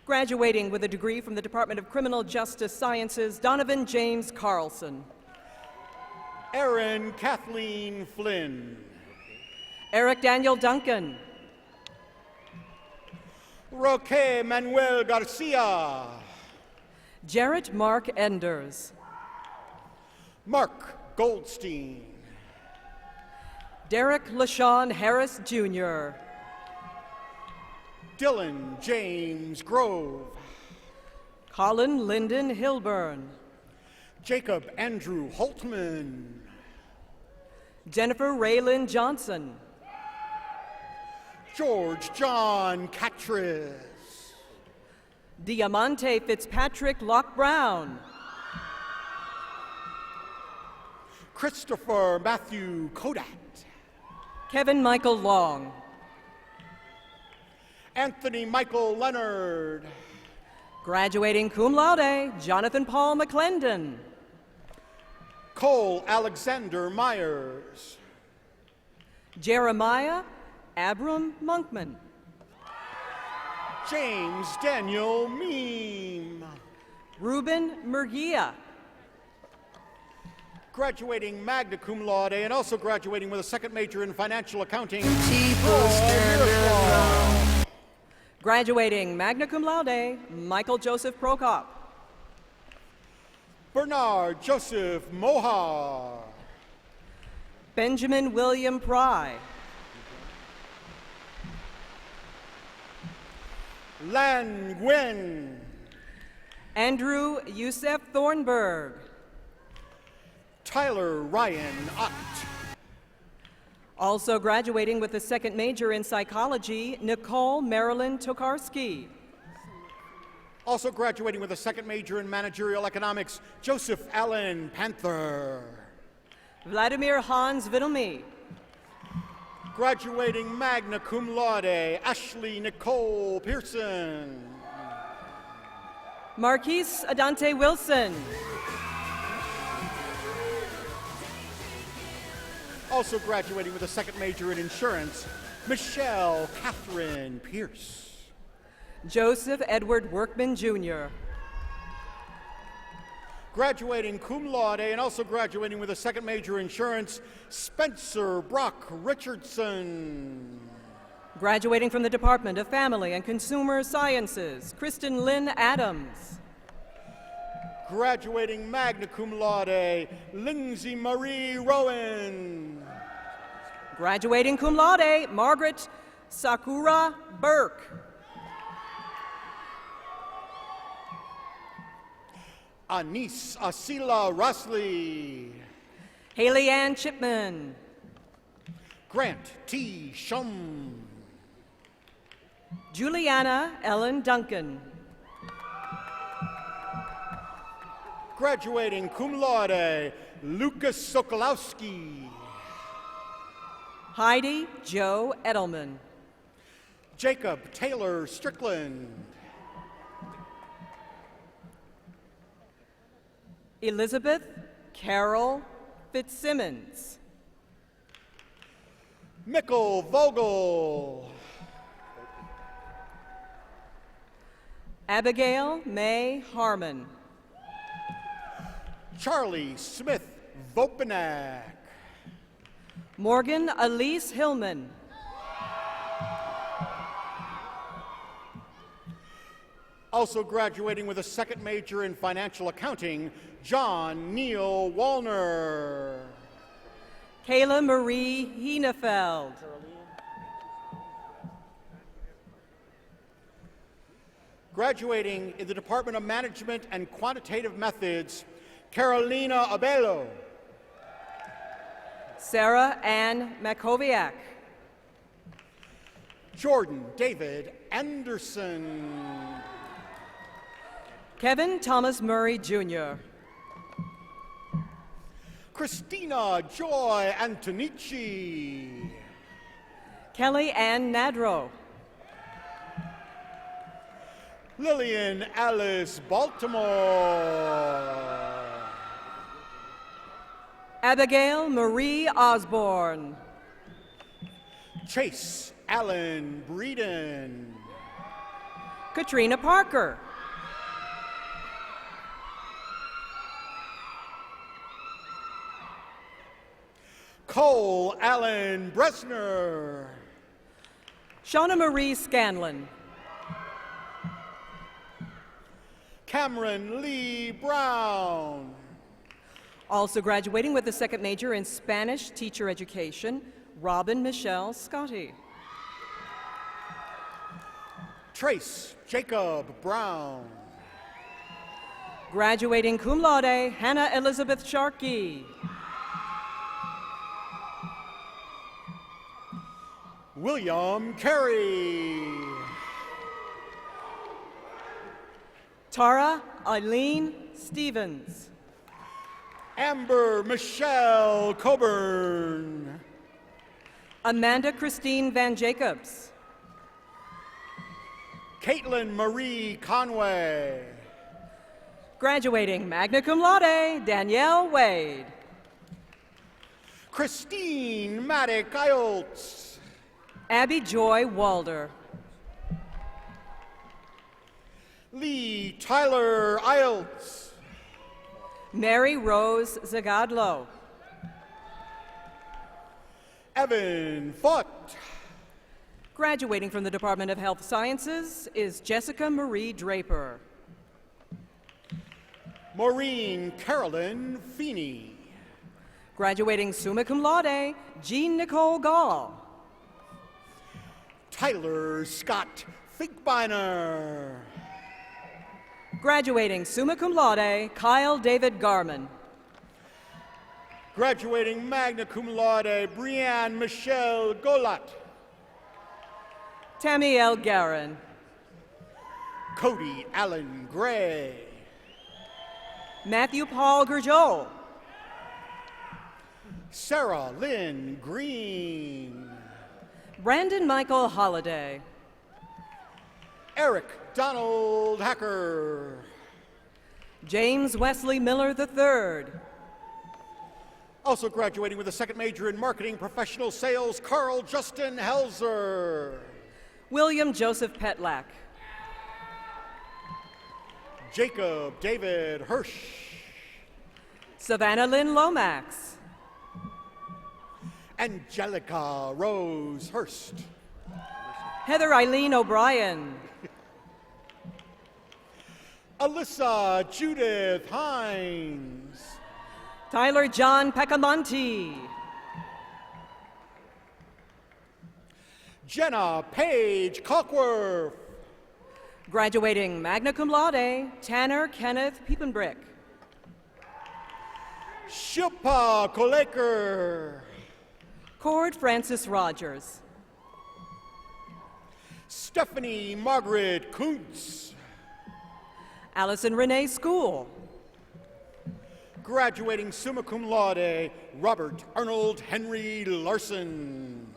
Graduating with a degree from the Department of Criminal Justice Sciences, Donovan James Carlson. Erin Kathleen Flynn. Eric Daniel Duncan. Roque Manuel Garcia. Jarrett Mark Enders. Mark Goldstein. Derek LaShawn Harris, Jr. Dylan James Grove. Colin Lyndon Hilburn. Jacob Andrew Holtman. Jennifer Raylyn Johnson. George John Catris. Diamante Fitzpatrick Locke Brown. Christopher Matthew Kodat. Kevin Michael Long. Anthony Michael Leonard. Graduating cum laude, Jonathan Paul McClendon. Cole Alexander Myers. Jeremiah Abram Monkman. James Daniel Meem. Ruben Murguia. Graduating magna cum laude and also graduating with a second major in financial accounting. Graduating magna cum laude, Michael Joseph Prokop. Bernard Joseph Mohar. Benjamin William Pry. Lan Nguyen. Andrew Youssef Thornburg. Tyler Ryan Ott. Also graduating with a second major in psychology, Nicole Marilyn Tokarski. Also graduating with a second major in managerial economics, Joseph Allen Panther. Vladimir Hans Vittelmy. Graduating magna cum laude, Ashley Nicole Pearson. Marquise Adante Wilson. Also graduating with a second major in insurance, Michelle Catherine Pierce. Joseph Edward Workman, Jr. Graduating cum laude and also graduating with a second major in insurance, Spencer Brock Richardson. Graduating from the Department of Family and Consumer Sciences, Kristen Lynn Adams. Graduating magna cum laude, Lindsay Marie Rowan. Graduating cum laude, Margaret Sakura Burke. Anis Asila Rosley. Haley Ann Chipman. Grant T. Shum. Juliana Ellen Duncan. Graduating cum laude, Lucas Sokolowski. Heidi Joe Edelman. Jacob Taylor Strickland. Elizabeth Carol Fitzsimmons. Mikkel Vogel. Abigail May Harmon. Charlie Smith Vopanak. Morgan Elise Hillman. Also graduating with a second major in financial accounting, John Neil Wallner. Kayla Marie Hienefeld. Graduating in the Department of Management and Quantitative Methods, Carolina Abelo. Sarah Ann Makoviak. Jordan David Anderson. Kevin Thomas Murray, Jr. Christina Joy Antonici. Kelly Ann Nadro. Lillian Alice Baltimore. Abigail Marie Osborne. Chase Allen Breeden. Katrina Parker. Cole Allen Bresner. Shauna Marie Scanlon. Cameron Lee Brown. Also graduating with a second major in Spanish teacher education, Robin Michelle Scotty. Trace Jacob Brown. Graduating cum laude, Hannah Elizabeth Sharkey. William Carey. Tara Eileen Stevens. Amber Michelle Coburn. Amanda Christine Van Jacobs. Caitlin Marie Conway. Graduating magna cum laude, Danielle Wade. Christine Maddock Ielts. Abby Joy Walder. Lee Tyler Ielts. Mary Rose Zagadlo. Evan Foote. Graduating from the Department of Health Sciences is Jessica Marie Draper. Maureen Carolyn Feeney. Graduating summa cum laude, Jean Nicole Gall. Tyler Scott Finkbeiner. Graduating summa cum laude, Kyle David Garman. Graduating magna cum laude, Brianne Michelle Golat. Tammy L. Garin. Cody Allen Gray. Matthew Paul Gurjol. Sarah Lynn Green. Brandon Michael Holliday. Eric Donald Hacker. James Wesley Miller III. Also graduating with a second major in marketing professional sales, Carl Justin Helzer. William Joseph Petlak. Jacob David Hirsch. Savannah Lynn Lomax. Angelica Rose Hurst. Heather Eileen O'Brien. Alyssa Judith Hines. Tyler John Pecamonte. Jenna Page Cockworth. Graduating magna cum laude, Tanner Kenneth Piepenbrick. Shilpa Koleker. Cord Francis Rogers. Stephanie Margaret Kuntz. Allison Renee School. Graduating summa cum laude, Robert Arnold Henry Larson.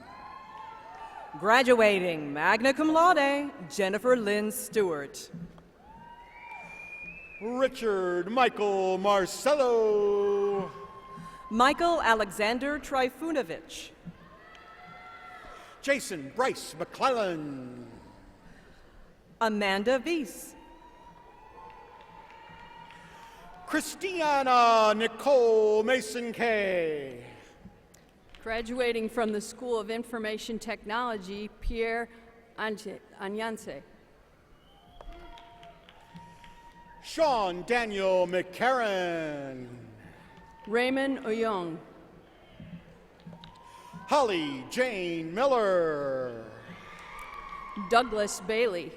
Graduating magna cum laude, Jennifer Lynn Stewart. Richard Michael Marcello. Michael Alexander Trifunovich. Jason Bryce McClellan. Amanda Weiss. Christiana Nicole Mason Kay. Graduating from the School of Information Technology, Pierre Agnance. Sean Daniel McCarran. Raymond Oyong. Holly Jane Miller. Douglas Bailey.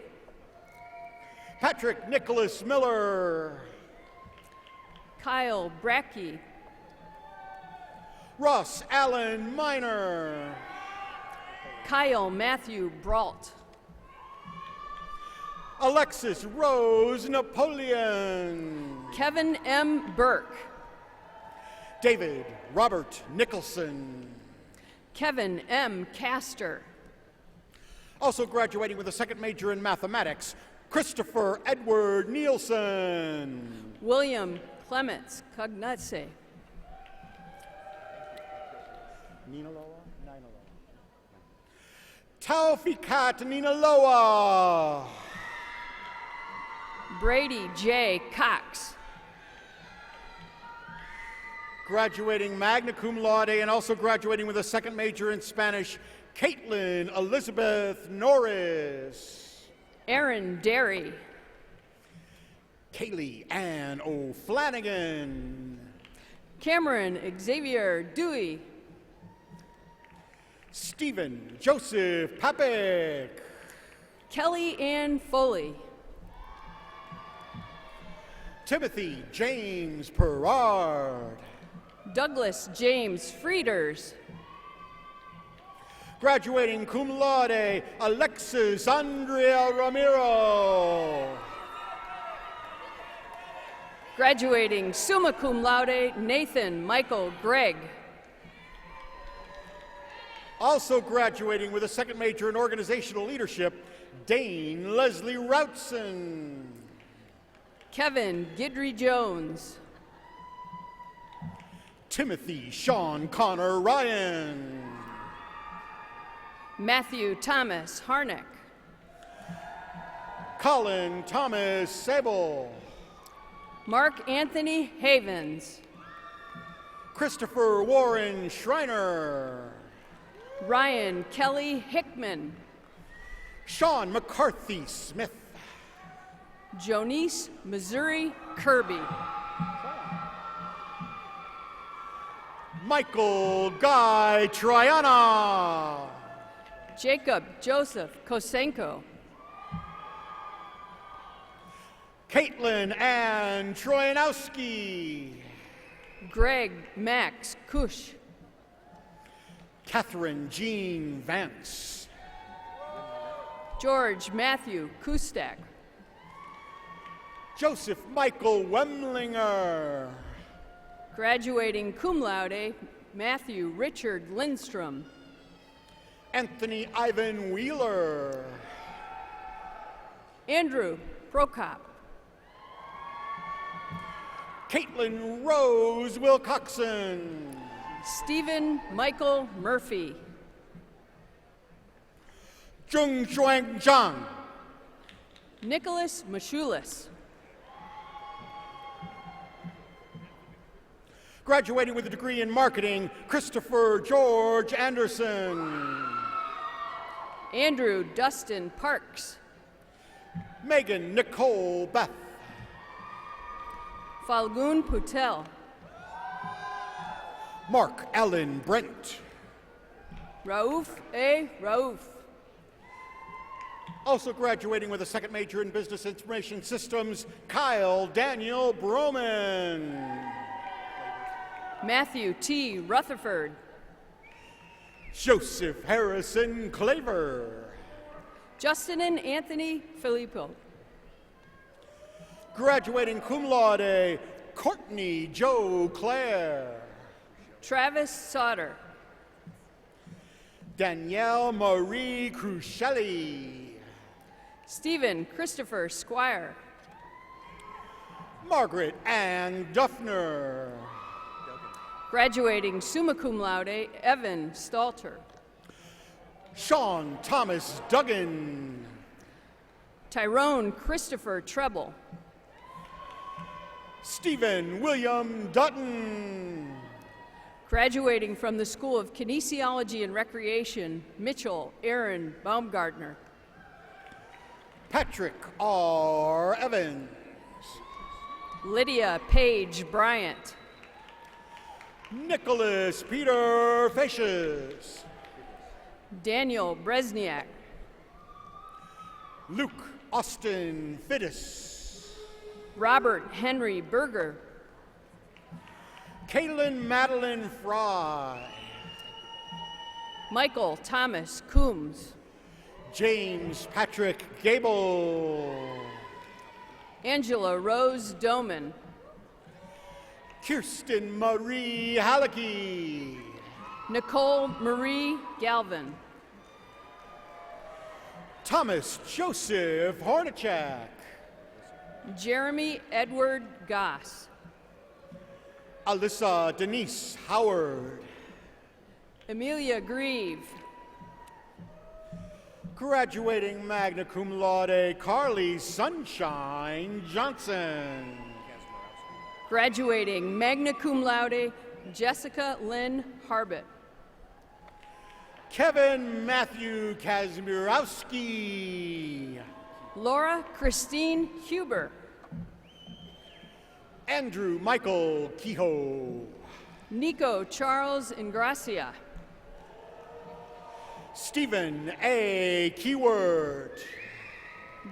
Patrick Nicholas Miller. Kyle Brackey. Ross Allen Minor. Kyle Matthew Brault. Alexis Rose Napoleon. Kevin M. Burke. David Robert Nicholson. Kevin M. Castor. Also graduating with a second major in mathematics, Christopher Edward Nielsen. William Clements Cognatse. Taufikat Ninaloa. Brady J. Cox. Graduating magna cum laude and also graduating with a second major in Spanish, Caitlin Elizabeth Norris. Aaron Derry. Kaylee Ann O'Flanagan. Cameron Xavier Dewey. Stephen Joseph Papik. Kelly Ann Foley. Timothy James Perard. Douglas James Frieders. Graduating cum laude, Alexis Andrea Ramiro. Graduating summa cum laude, Nathan Michael Gregg. Also graduating with a second major in organizational leadership, Dane Leslie Routson. Kevin Gidry Jones. Timothy Sean Connor Ryan. Matthew Thomas Harnack. Colin Thomas Sable. Mark Anthony Havens. Christopher Warren Schreiner. Ryan Kelly Hickman. Sean McCarthy Smith. Jonice Missouri Kirby. Michael Guy Triana. Jacob Joseph Kosenko. Caitlin Ann Troyanowski. Greg Max Kush. Catherine Jean Vance. George Matthew Kustak. Joseph Michael Wemlinger. Graduating cum laude, Matthew Richard Lindstrom. Anthony Ivan Wheeler. Andrew Prokop. Caitlin Rose Wilcoxon. Stephen Michael Murphy. Zheng Shuang Zhang. Nicholas Mashulis. Graduating with a degree in marketing, Christopher George Anderson. Andrew Dustin Parks. Megan Nicole Beth. Falgun Putel. Mark Allen Brent. Rauf A. Rauf. Also graduating with a second major in business information systems, Kyle Daniel Broman. Matthew T. Rutherford. Joseph Harrison Claver. Justin and Anthony Filippo. Graduating cum laude, Courtney Joe Clare. Travis Sauter. Danielle Marie Crucelli. Stephen Christopher Squire. Margaret Ann Duffner. Graduating summa cum laude, Evan Stalter. Sean Thomas Duggan. Tyrone Christopher Treble. Stephen William Dutton. Graduating from the School of Kinesiology and Recreation, Mitchell Aaron Baumgartner. Patrick R. Evans. Lydia Page Bryant. Nicholas Peter Facius. Daniel Bresniak. Luke Austin Fittis. Robert Henry Berger. Caitlin Madeline Fry. Michael Thomas Coombs. James Patrick Gable. Angela Rose Doman. Kirsten Marie Hallecky. Nicole Marie Galvin. Thomas Joseph Hornachak. Jeremy Edward Goss. Alyssa Denise Howard. Amelia Grieve. Graduating magna cum laude, Carly Sunshine Johnson. Graduating magna cum laude, Jessica Lynn Harbit. Kevin Matthew Kazmirowski. Laura Christine Huber. Andrew Michael Kehoe. Nico Charles Ingracia. Stephen A. Keyword.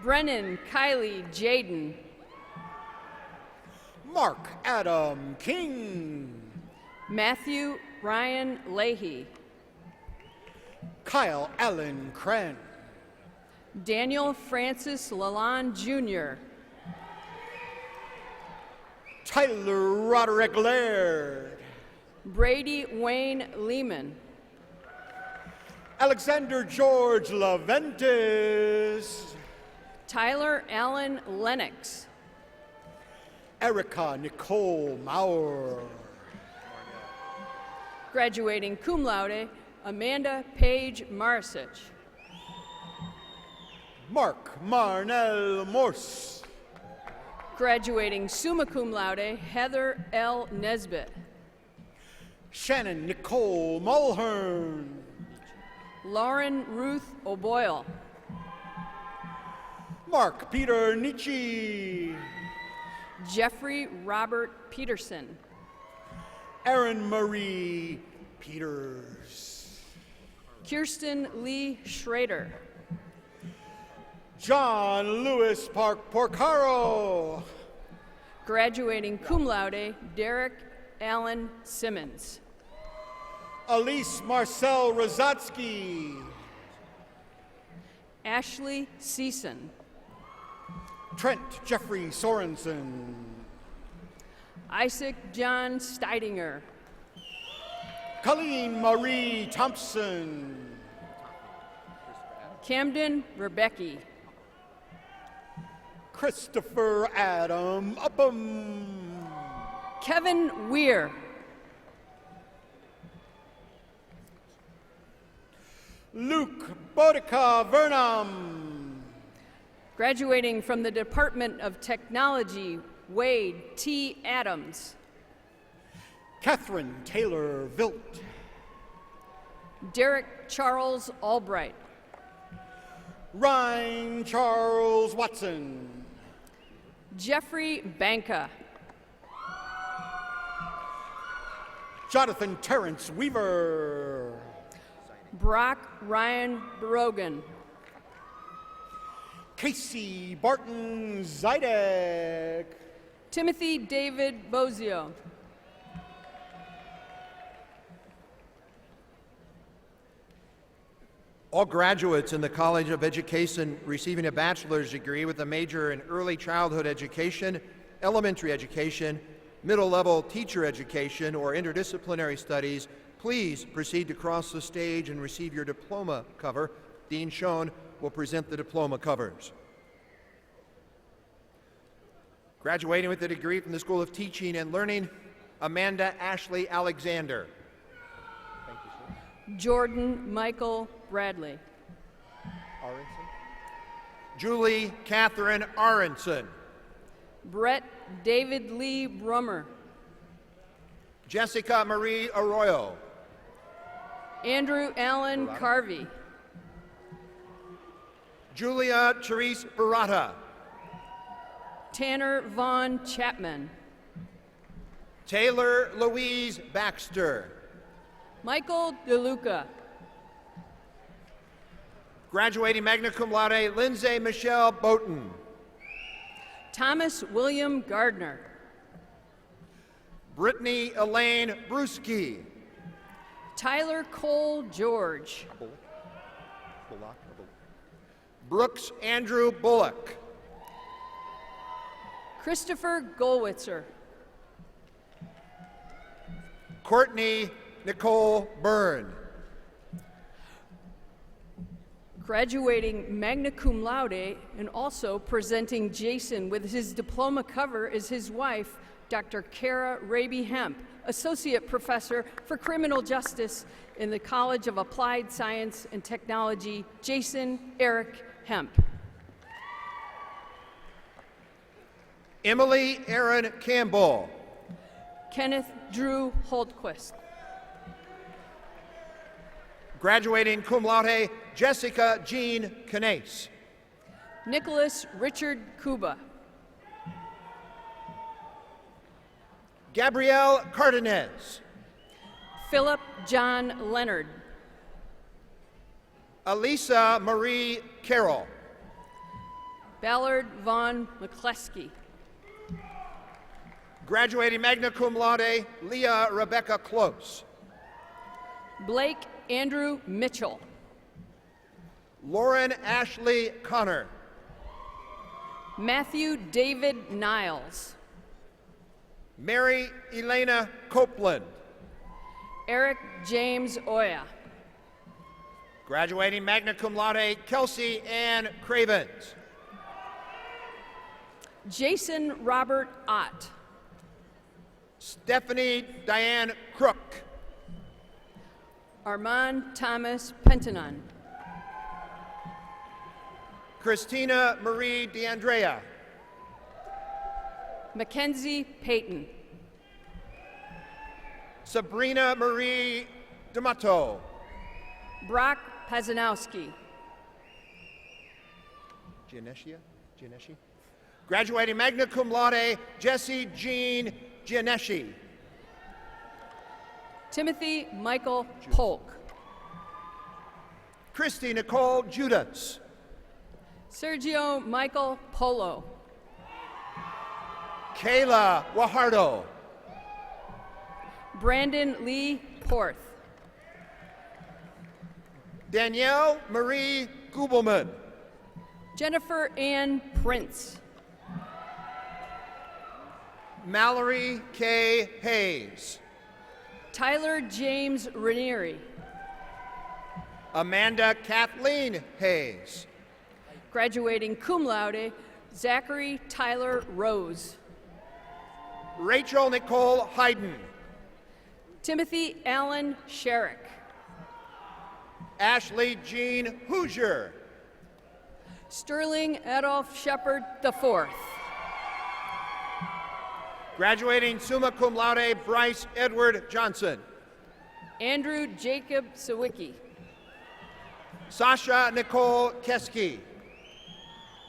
Brennan Kylie Jaden. Mark Adam King. Matthew Ryan Leahy. Kyle Allen Kren. Daniel Francis Lalonde Jr. Tyler Roderick Laird. Brady Wayne Lehman. Alexander George Laventis. Tyler Allen Lennox. Erica Nicole Maurer. Graduating cum laude, Amanda Page Marsich. Mark Marnell Morse. Graduating summa cum laude, Heather L. Nesbitt. Shannon Nicole Mulhern. Lauren Ruth O'Boyle. Mark Peter Nietzsche. Jeffrey Robert Peterson. Erin Marie Peters. Kirsten Lee Schrader. John Lewis Park Porcaro. Graduating cum laude, Derek Allen Simmons. Elise Marcel Rozatsky. Ashley Season. Trent Jeffrey Sorensen. Isaac John Steidinger. Colleen Marie Thompson. Camden Rebecki. Christopher Adam Upham. Kevin Weir. Luke Bodica Vernam. Graduating from the Department of Technology, Wade T. Adams. Catherine Taylor Vilt. Derek Charles Albright. Ryan Charles Watson. Jeffrey Banka. Jonathan Terrence Weaver. Brock Ryan Brogan. Casey Barton Zidek. Timothy David Bozio. All graduates in the College of Education receiving a bachelor's degree with a major in early childhood education, elementary education, middle-level teacher education, or interdisciplinary studies, please proceed to cross the stage and receive your diploma cover. Dean Schoen will present the diploma covers. Graduating with a degree from the School of Teaching and Learning, Amanda Ashley Alexander. Jordan Michael Bradley. Julie Catherine Aronson. Brett David Lee Brummer. Jessica Marie Arroyo. Andrew Allen Carvey. Julia Therese Barata. Tanner Vaughn Chapman. Taylor Louise Baxter. Michael DeLuca. Graduating magna cum laude, Lindsay Michelle Boughton. Thomas William Gardner. Brittany Elaine Brusky. Tyler Cole George. Brooks Andrew Bullock. Christopher Golwitzer. Courtney Nicole Byrne. Graduating magna cum laude and also presenting Jason with his diploma cover is his wife, Dr. Kara Raby Hemp, Associate Professor for Criminal Justice in the College of Applied Science and Technology, Jason Eric Hemp. Emily Aaron Campbell. Kenneth Drew Holtquist. Graduating cum laude, Jessica Jean Canase. Nicholas Richard Kuba. Gabrielle Cardenas. Philip John Leonard. Elisa Marie Carroll. Ballard Vaughn McCleskey. Graduating magna cum laude, Leah Rebecca Close. Blake Andrew Mitchell. Lauren Ashley Connor. Matthew David Niles. Mary Elena Copeland. Eric James Oya. Graduating magna cum laude, Kelsey Ann Cravens. Jason Robert Ott. Stephanie Diane Crook. Armand Thomas Pentanon. Christina Marie DeAndrea. Mackenzie Payton. Sabrina Marie D'Amato. Brock Pazanowski. Gianeschi. Graduating magna cum laude, Jesse Jean Gianeschi. Timothy Michael Polk. Christy Nicole Judas. Sergio Michael Polo. Kayla Wahardo. Brandon Lee Porth. Danielle Marie Gubelman. Jennifer Ann Prince. Mallory K. Hayes. Tyler James Ranieri. Amanda Kathleen Hayes. Graduating cum laude, Zachary Tyler Rose. Rachel Nicole Hayden. Timothy Allen Sherrick. Ashley Jean Hoosier. Sterling Adolph Shepard IV. Graduating summa cum laude, Bryce Edward Johnson. Andrew Jacob Sawicki. Sasha Nicole Keski.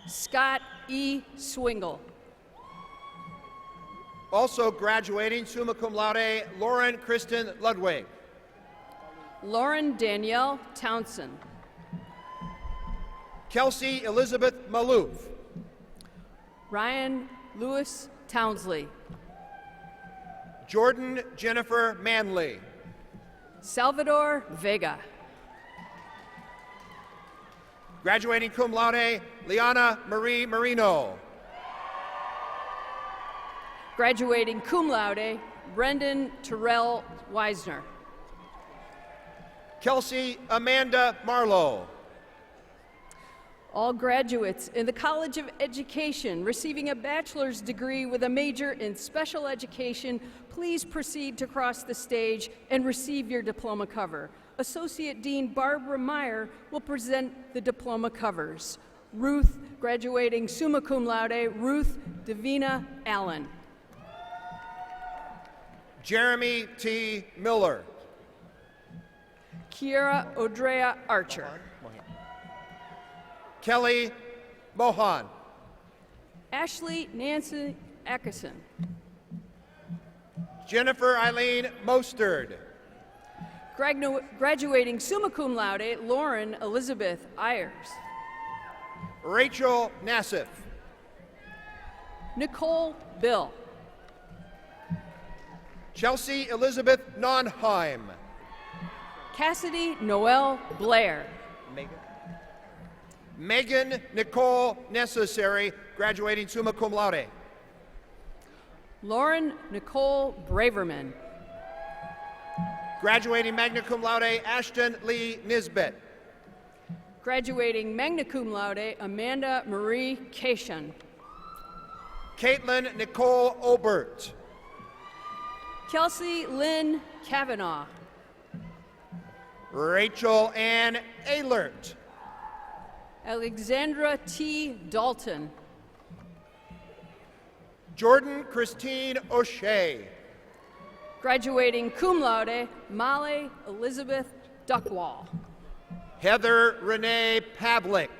Scott E. Swingle. Also graduating summa cum laude, Lauren Kristen Ludwig. Lauren Danielle Townsend. Kelsey Elizabeth Malouf. Ryan Lewis Townsley. Jordan Jennifer Manley. Salvador Vega. Graduating cum laude, Liana Marie Marino. Graduating cum laude, Brendan Terrell Weisner. Kelsey Amanda Marlowe. All graduates in the College of Education receiving a bachelor's degree with a major in special education, please proceed to cross the stage and receive your diploma cover. Associate Dean Barbara Meyer will present the diploma covers. Ruth, graduating summa cum laude, Ruth Davina Allen. Jeremy T. Miller. Kiera Odrea Archer. Kelly Mohan. Ashley Nancy Ackerson. Jennifer Eileen Mosterd. Graduating summa cum laude, Lauren Elizabeth Ayers. Rachel Nassif. Nicole Bill. Chelsea Elizabeth Nonheim. Cassidy Noel Blair. Megan Nicole Necessary, graduating summa cum laude. Lauren Nicole Braverman. Graduating magna cum laude, Ashton Lee Nisbet. Graduating magna cum laude, Amanda Marie Cation. Caitlin Nicole Obert. Kelsey Lynn Kavanaugh. Rachel Ann Ehlert. Alexandra T. Dalton. Jordan Christine O'Shea. Graduating cum laude, Molly Elizabeth Duckwall. Heather Renee Pavlik.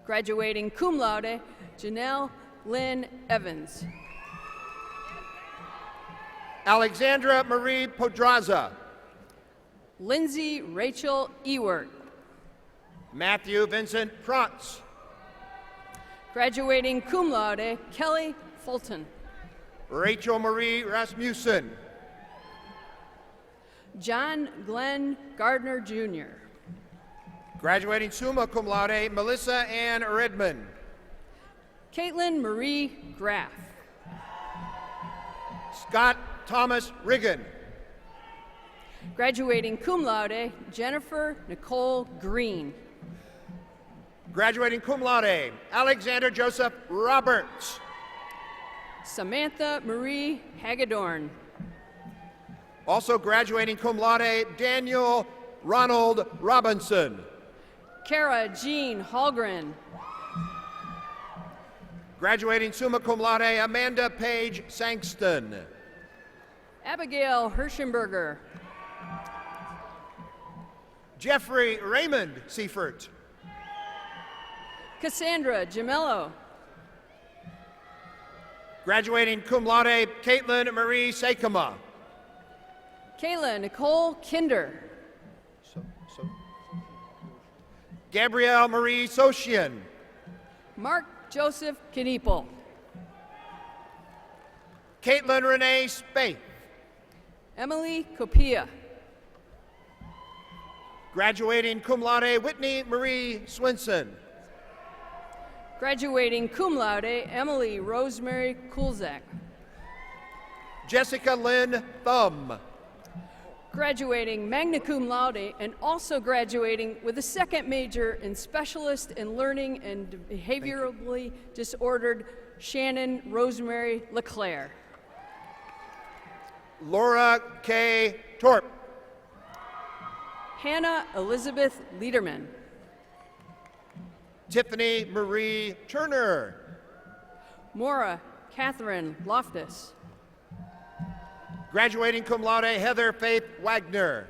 Graduating cum laude, Janelle Lynn Evans. Alexandra Marie Podraza. Lindsay Rachel Ewert. Matthew Vincent Protz. Graduating cum laude, Kelly Fulton. Rachel Marie Rasmussen. John Glenn Gardner Jr. Graduating summa cum laude, Melissa Ann Redmond. Caitlin Marie Graff. Scott Thomas Riggin. Graduating cum laude, Jennifer Nicole Green. Graduating cum laude, Alexander Joseph Roberts. Samantha Marie Hagedorn. Also graduating cum laude, Daniel Ronald Robinson. Kara Jean Hallgren. Graduating summa cum laude, Amanda Page Sankston. Abigail Hirschenberger. Jeffrey Raymond Seifert. Cassandra Gemello. Graduating cum laude, Caitlin Marie Sakema. Kayla Nicole Kinder. Gabrielle Marie Soshian. Mark Joseph Knepel. Caitlin Renee Spaeth. Emily Copia. Graduating cum laude, Whitney Marie Swinson. Graduating cum laude, Emily Rosemary Kulzak. Jessica Lynn Thumb. Graduating magna cum laude and also graduating with a second major in specialist in learning and behaviorally disordered, Shannon Rosemary LeClaire. Laura K. Torp. Hannah Elizabeth Liederman. Tiffany Marie Turner. Maura Catherine Loftus. Graduating cum laude, Heather Faith Wagner.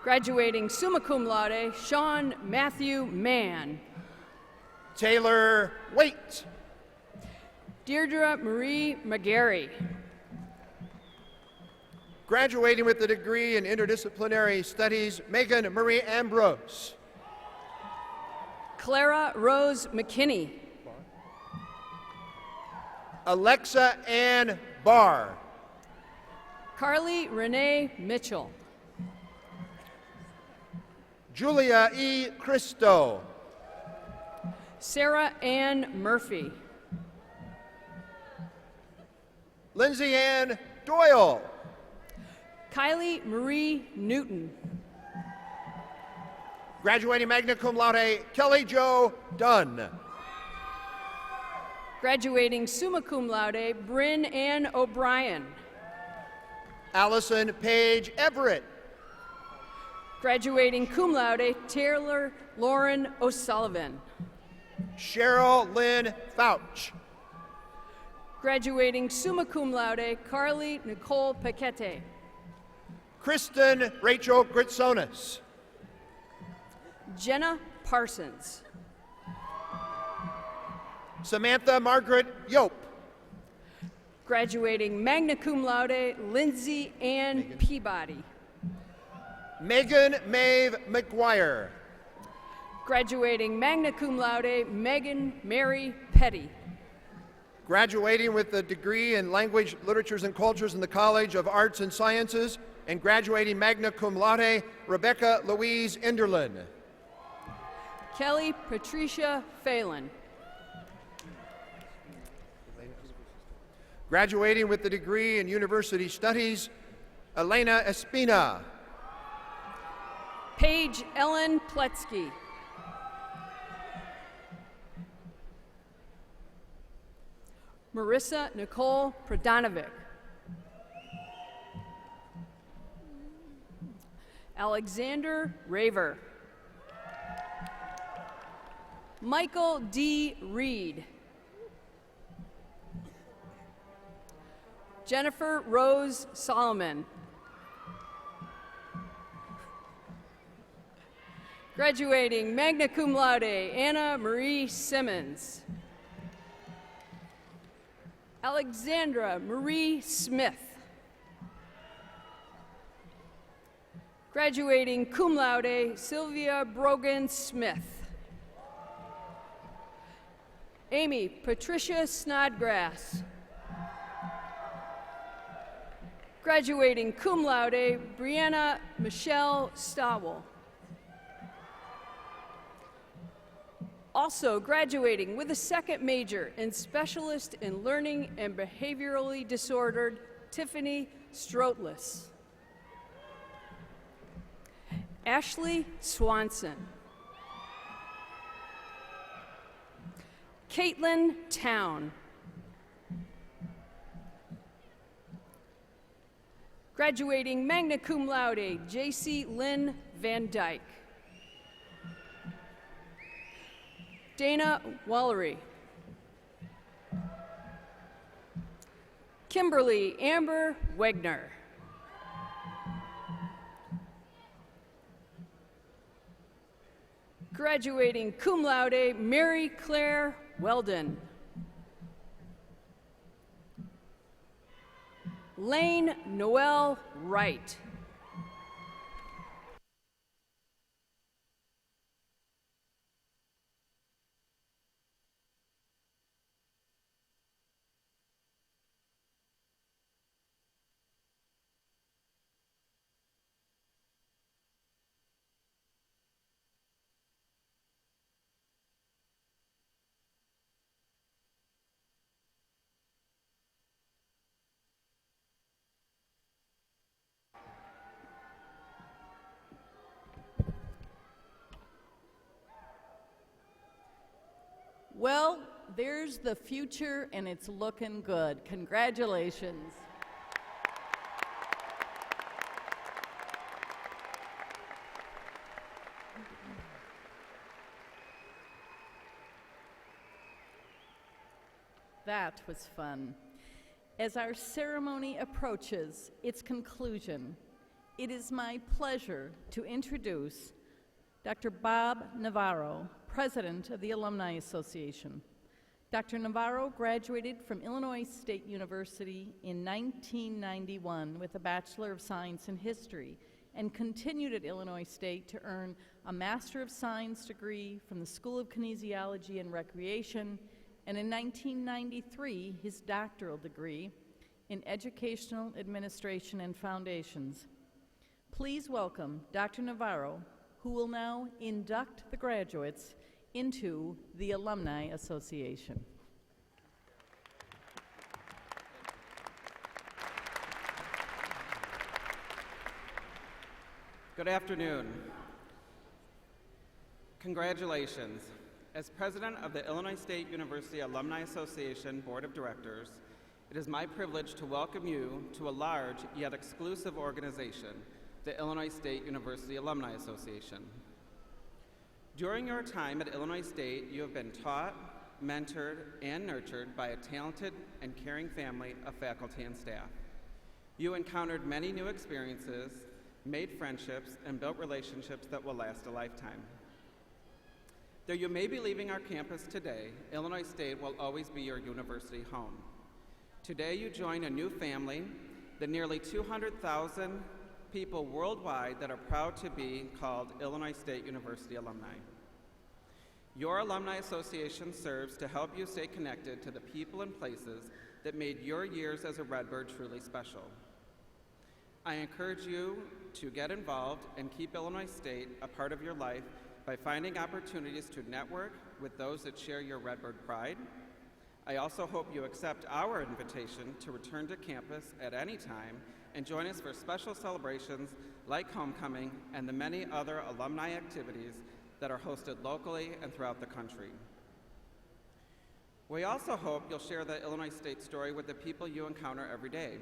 Graduating summa cum laude, Sean Matthew Mann. Taylor Waite. Deirdre Marie McGarry. Graduating with a degree in interdisciplinary studies, Megan Marie Ambrose. Clara Rose McKinney. Alexa Ann Barr. Carly Renee Mitchell. Julia E. Cristo. Sarah Ann Murphy. Lindsay Ann Doyle. Kylie Marie Newton. Graduating magna cum laude, Kelly Jo Dunn. Graduating summa cum laude, Bryn Ann O'Brien. Allison Paige Everett. Graduating cum laude, Taylor Lauren O'Sullivan. Cheryl Lynn Fouch. Graduating summa cum laude, Carly Nicole Paquette. Kristen Rachel Gritsonis. Jenna Parsons. Samantha Margaret Yope. Graduating magna cum laude, Lindsay Ann Peabody. Megan Maeve McGuire. Graduating magna cum laude, Megan Mary Petty. Graduating with a degree in Language, Literatures, and Cultures in the College of Arts and Sciences, and graduating magna cum laude, Rebecca Louise Enderlin. Kelly Patricia Phelan. Graduating with a degree in University Studies, Elena Espina. Paige Ellen Pletsky. Marissa Nicole Pradanovic. Alexander Raver. Michael D. Reed. Jennifer Rose Solomon. Graduating magna cum laude, Anna Marie Simmons. Alexandra Marie Smith. Graduating cum laude, Sylvia Brogan Smith. Amy Patricia Snodgrass. Graduating cum laude, Brianna Michelle Stowell. Also graduating with a second major in Specialist in Learning and Behaviorally Disordered, Tiffany Strotless. Ashley Swanson. Caitlin Town. Graduating magna cum laude, J.C. Lynn Van Dyke. Dana Wallery. Kimberly Amber Wegner. Graduating cum laude, Mary Claire Weldon. Lane Noel Wright. Well, there's the future, and it's looking good. Congratulations. That was fun. As our ceremony approaches its conclusion, it is my pleasure to introduce Dr. Bob Navarro, President of the Alumni Association. Dr. Navarro graduated from Illinois State University in 1991 with a Bachelor of Science in History and continued at Illinois State to earn a Master of Science degree from the School of Kinesiology and Recreation, and in 1993, his doctoral degree in Educational Administration and Foundations. Please welcome Dr. Navarro, who will now induct the graduates into the Alumni Association. Good afternoon. Congratulations. As president of the Illinois State University Alumni Association Board of Directors, it is my privilege to welcome you to a large yet exclusive organization, the Illinois State University Alumni Association. During your time at Illinois State, you have been taught, mentored, and nurtured by a talented and caring family of faculty and staff. You encountered many new experiences, made friendships, and built relationships that will last a lifetime. Though you may be leaving our campus today, Illinois State will always be your university home. Today you join a new family, the nearly 200,000 people worldwide that are proud to be called Illinois State University alumni. Your Alumni Association serves to help you stay connected to the people and places that made your years as a Redbird truly special. I encourage you to get involved and keep Illinois State a part of your life by finding opportunities to network with those that share your Redbird pride. I also hope you accept our invitation to return to campus at any time and join us for special celebrations like homecoming and the many other alumni activities that are hosted locally and throughout the country. We also hope you'll share the Illinois State story with the people you encounter every day.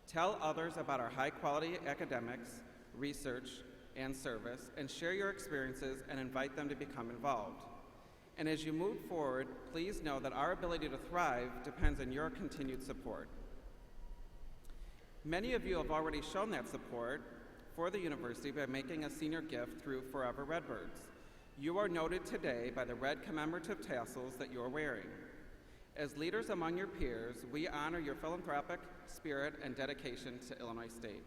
Tell others about our high-quality academics, research, and service, and share your experiences and invite them to become involved. And as you move forward, please know that our ability to thrive depends on your continued support. Many of you have already shown that support for the university by making a senior gift through Forever Redbirds. You are noted today by the red commemorative tassels that you're wearing. As leaders among your peers, we honor your philanthropic spirit and dedication to Illinois State.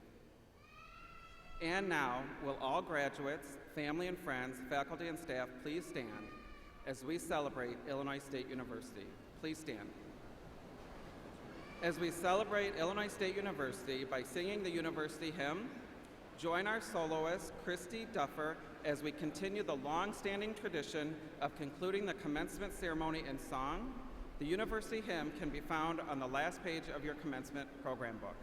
And now, will all graduates, family and friends, faculty and staff please stand as we celebrate Illinois State University. Please stand. As we celebrate Illinois State University by singing the university hymn, join our soloist, Christy Duffer, as we continue the long-standing tradition of concluding the commencement ceremony in song. The university hymn can be found on the last page of your commencement program book.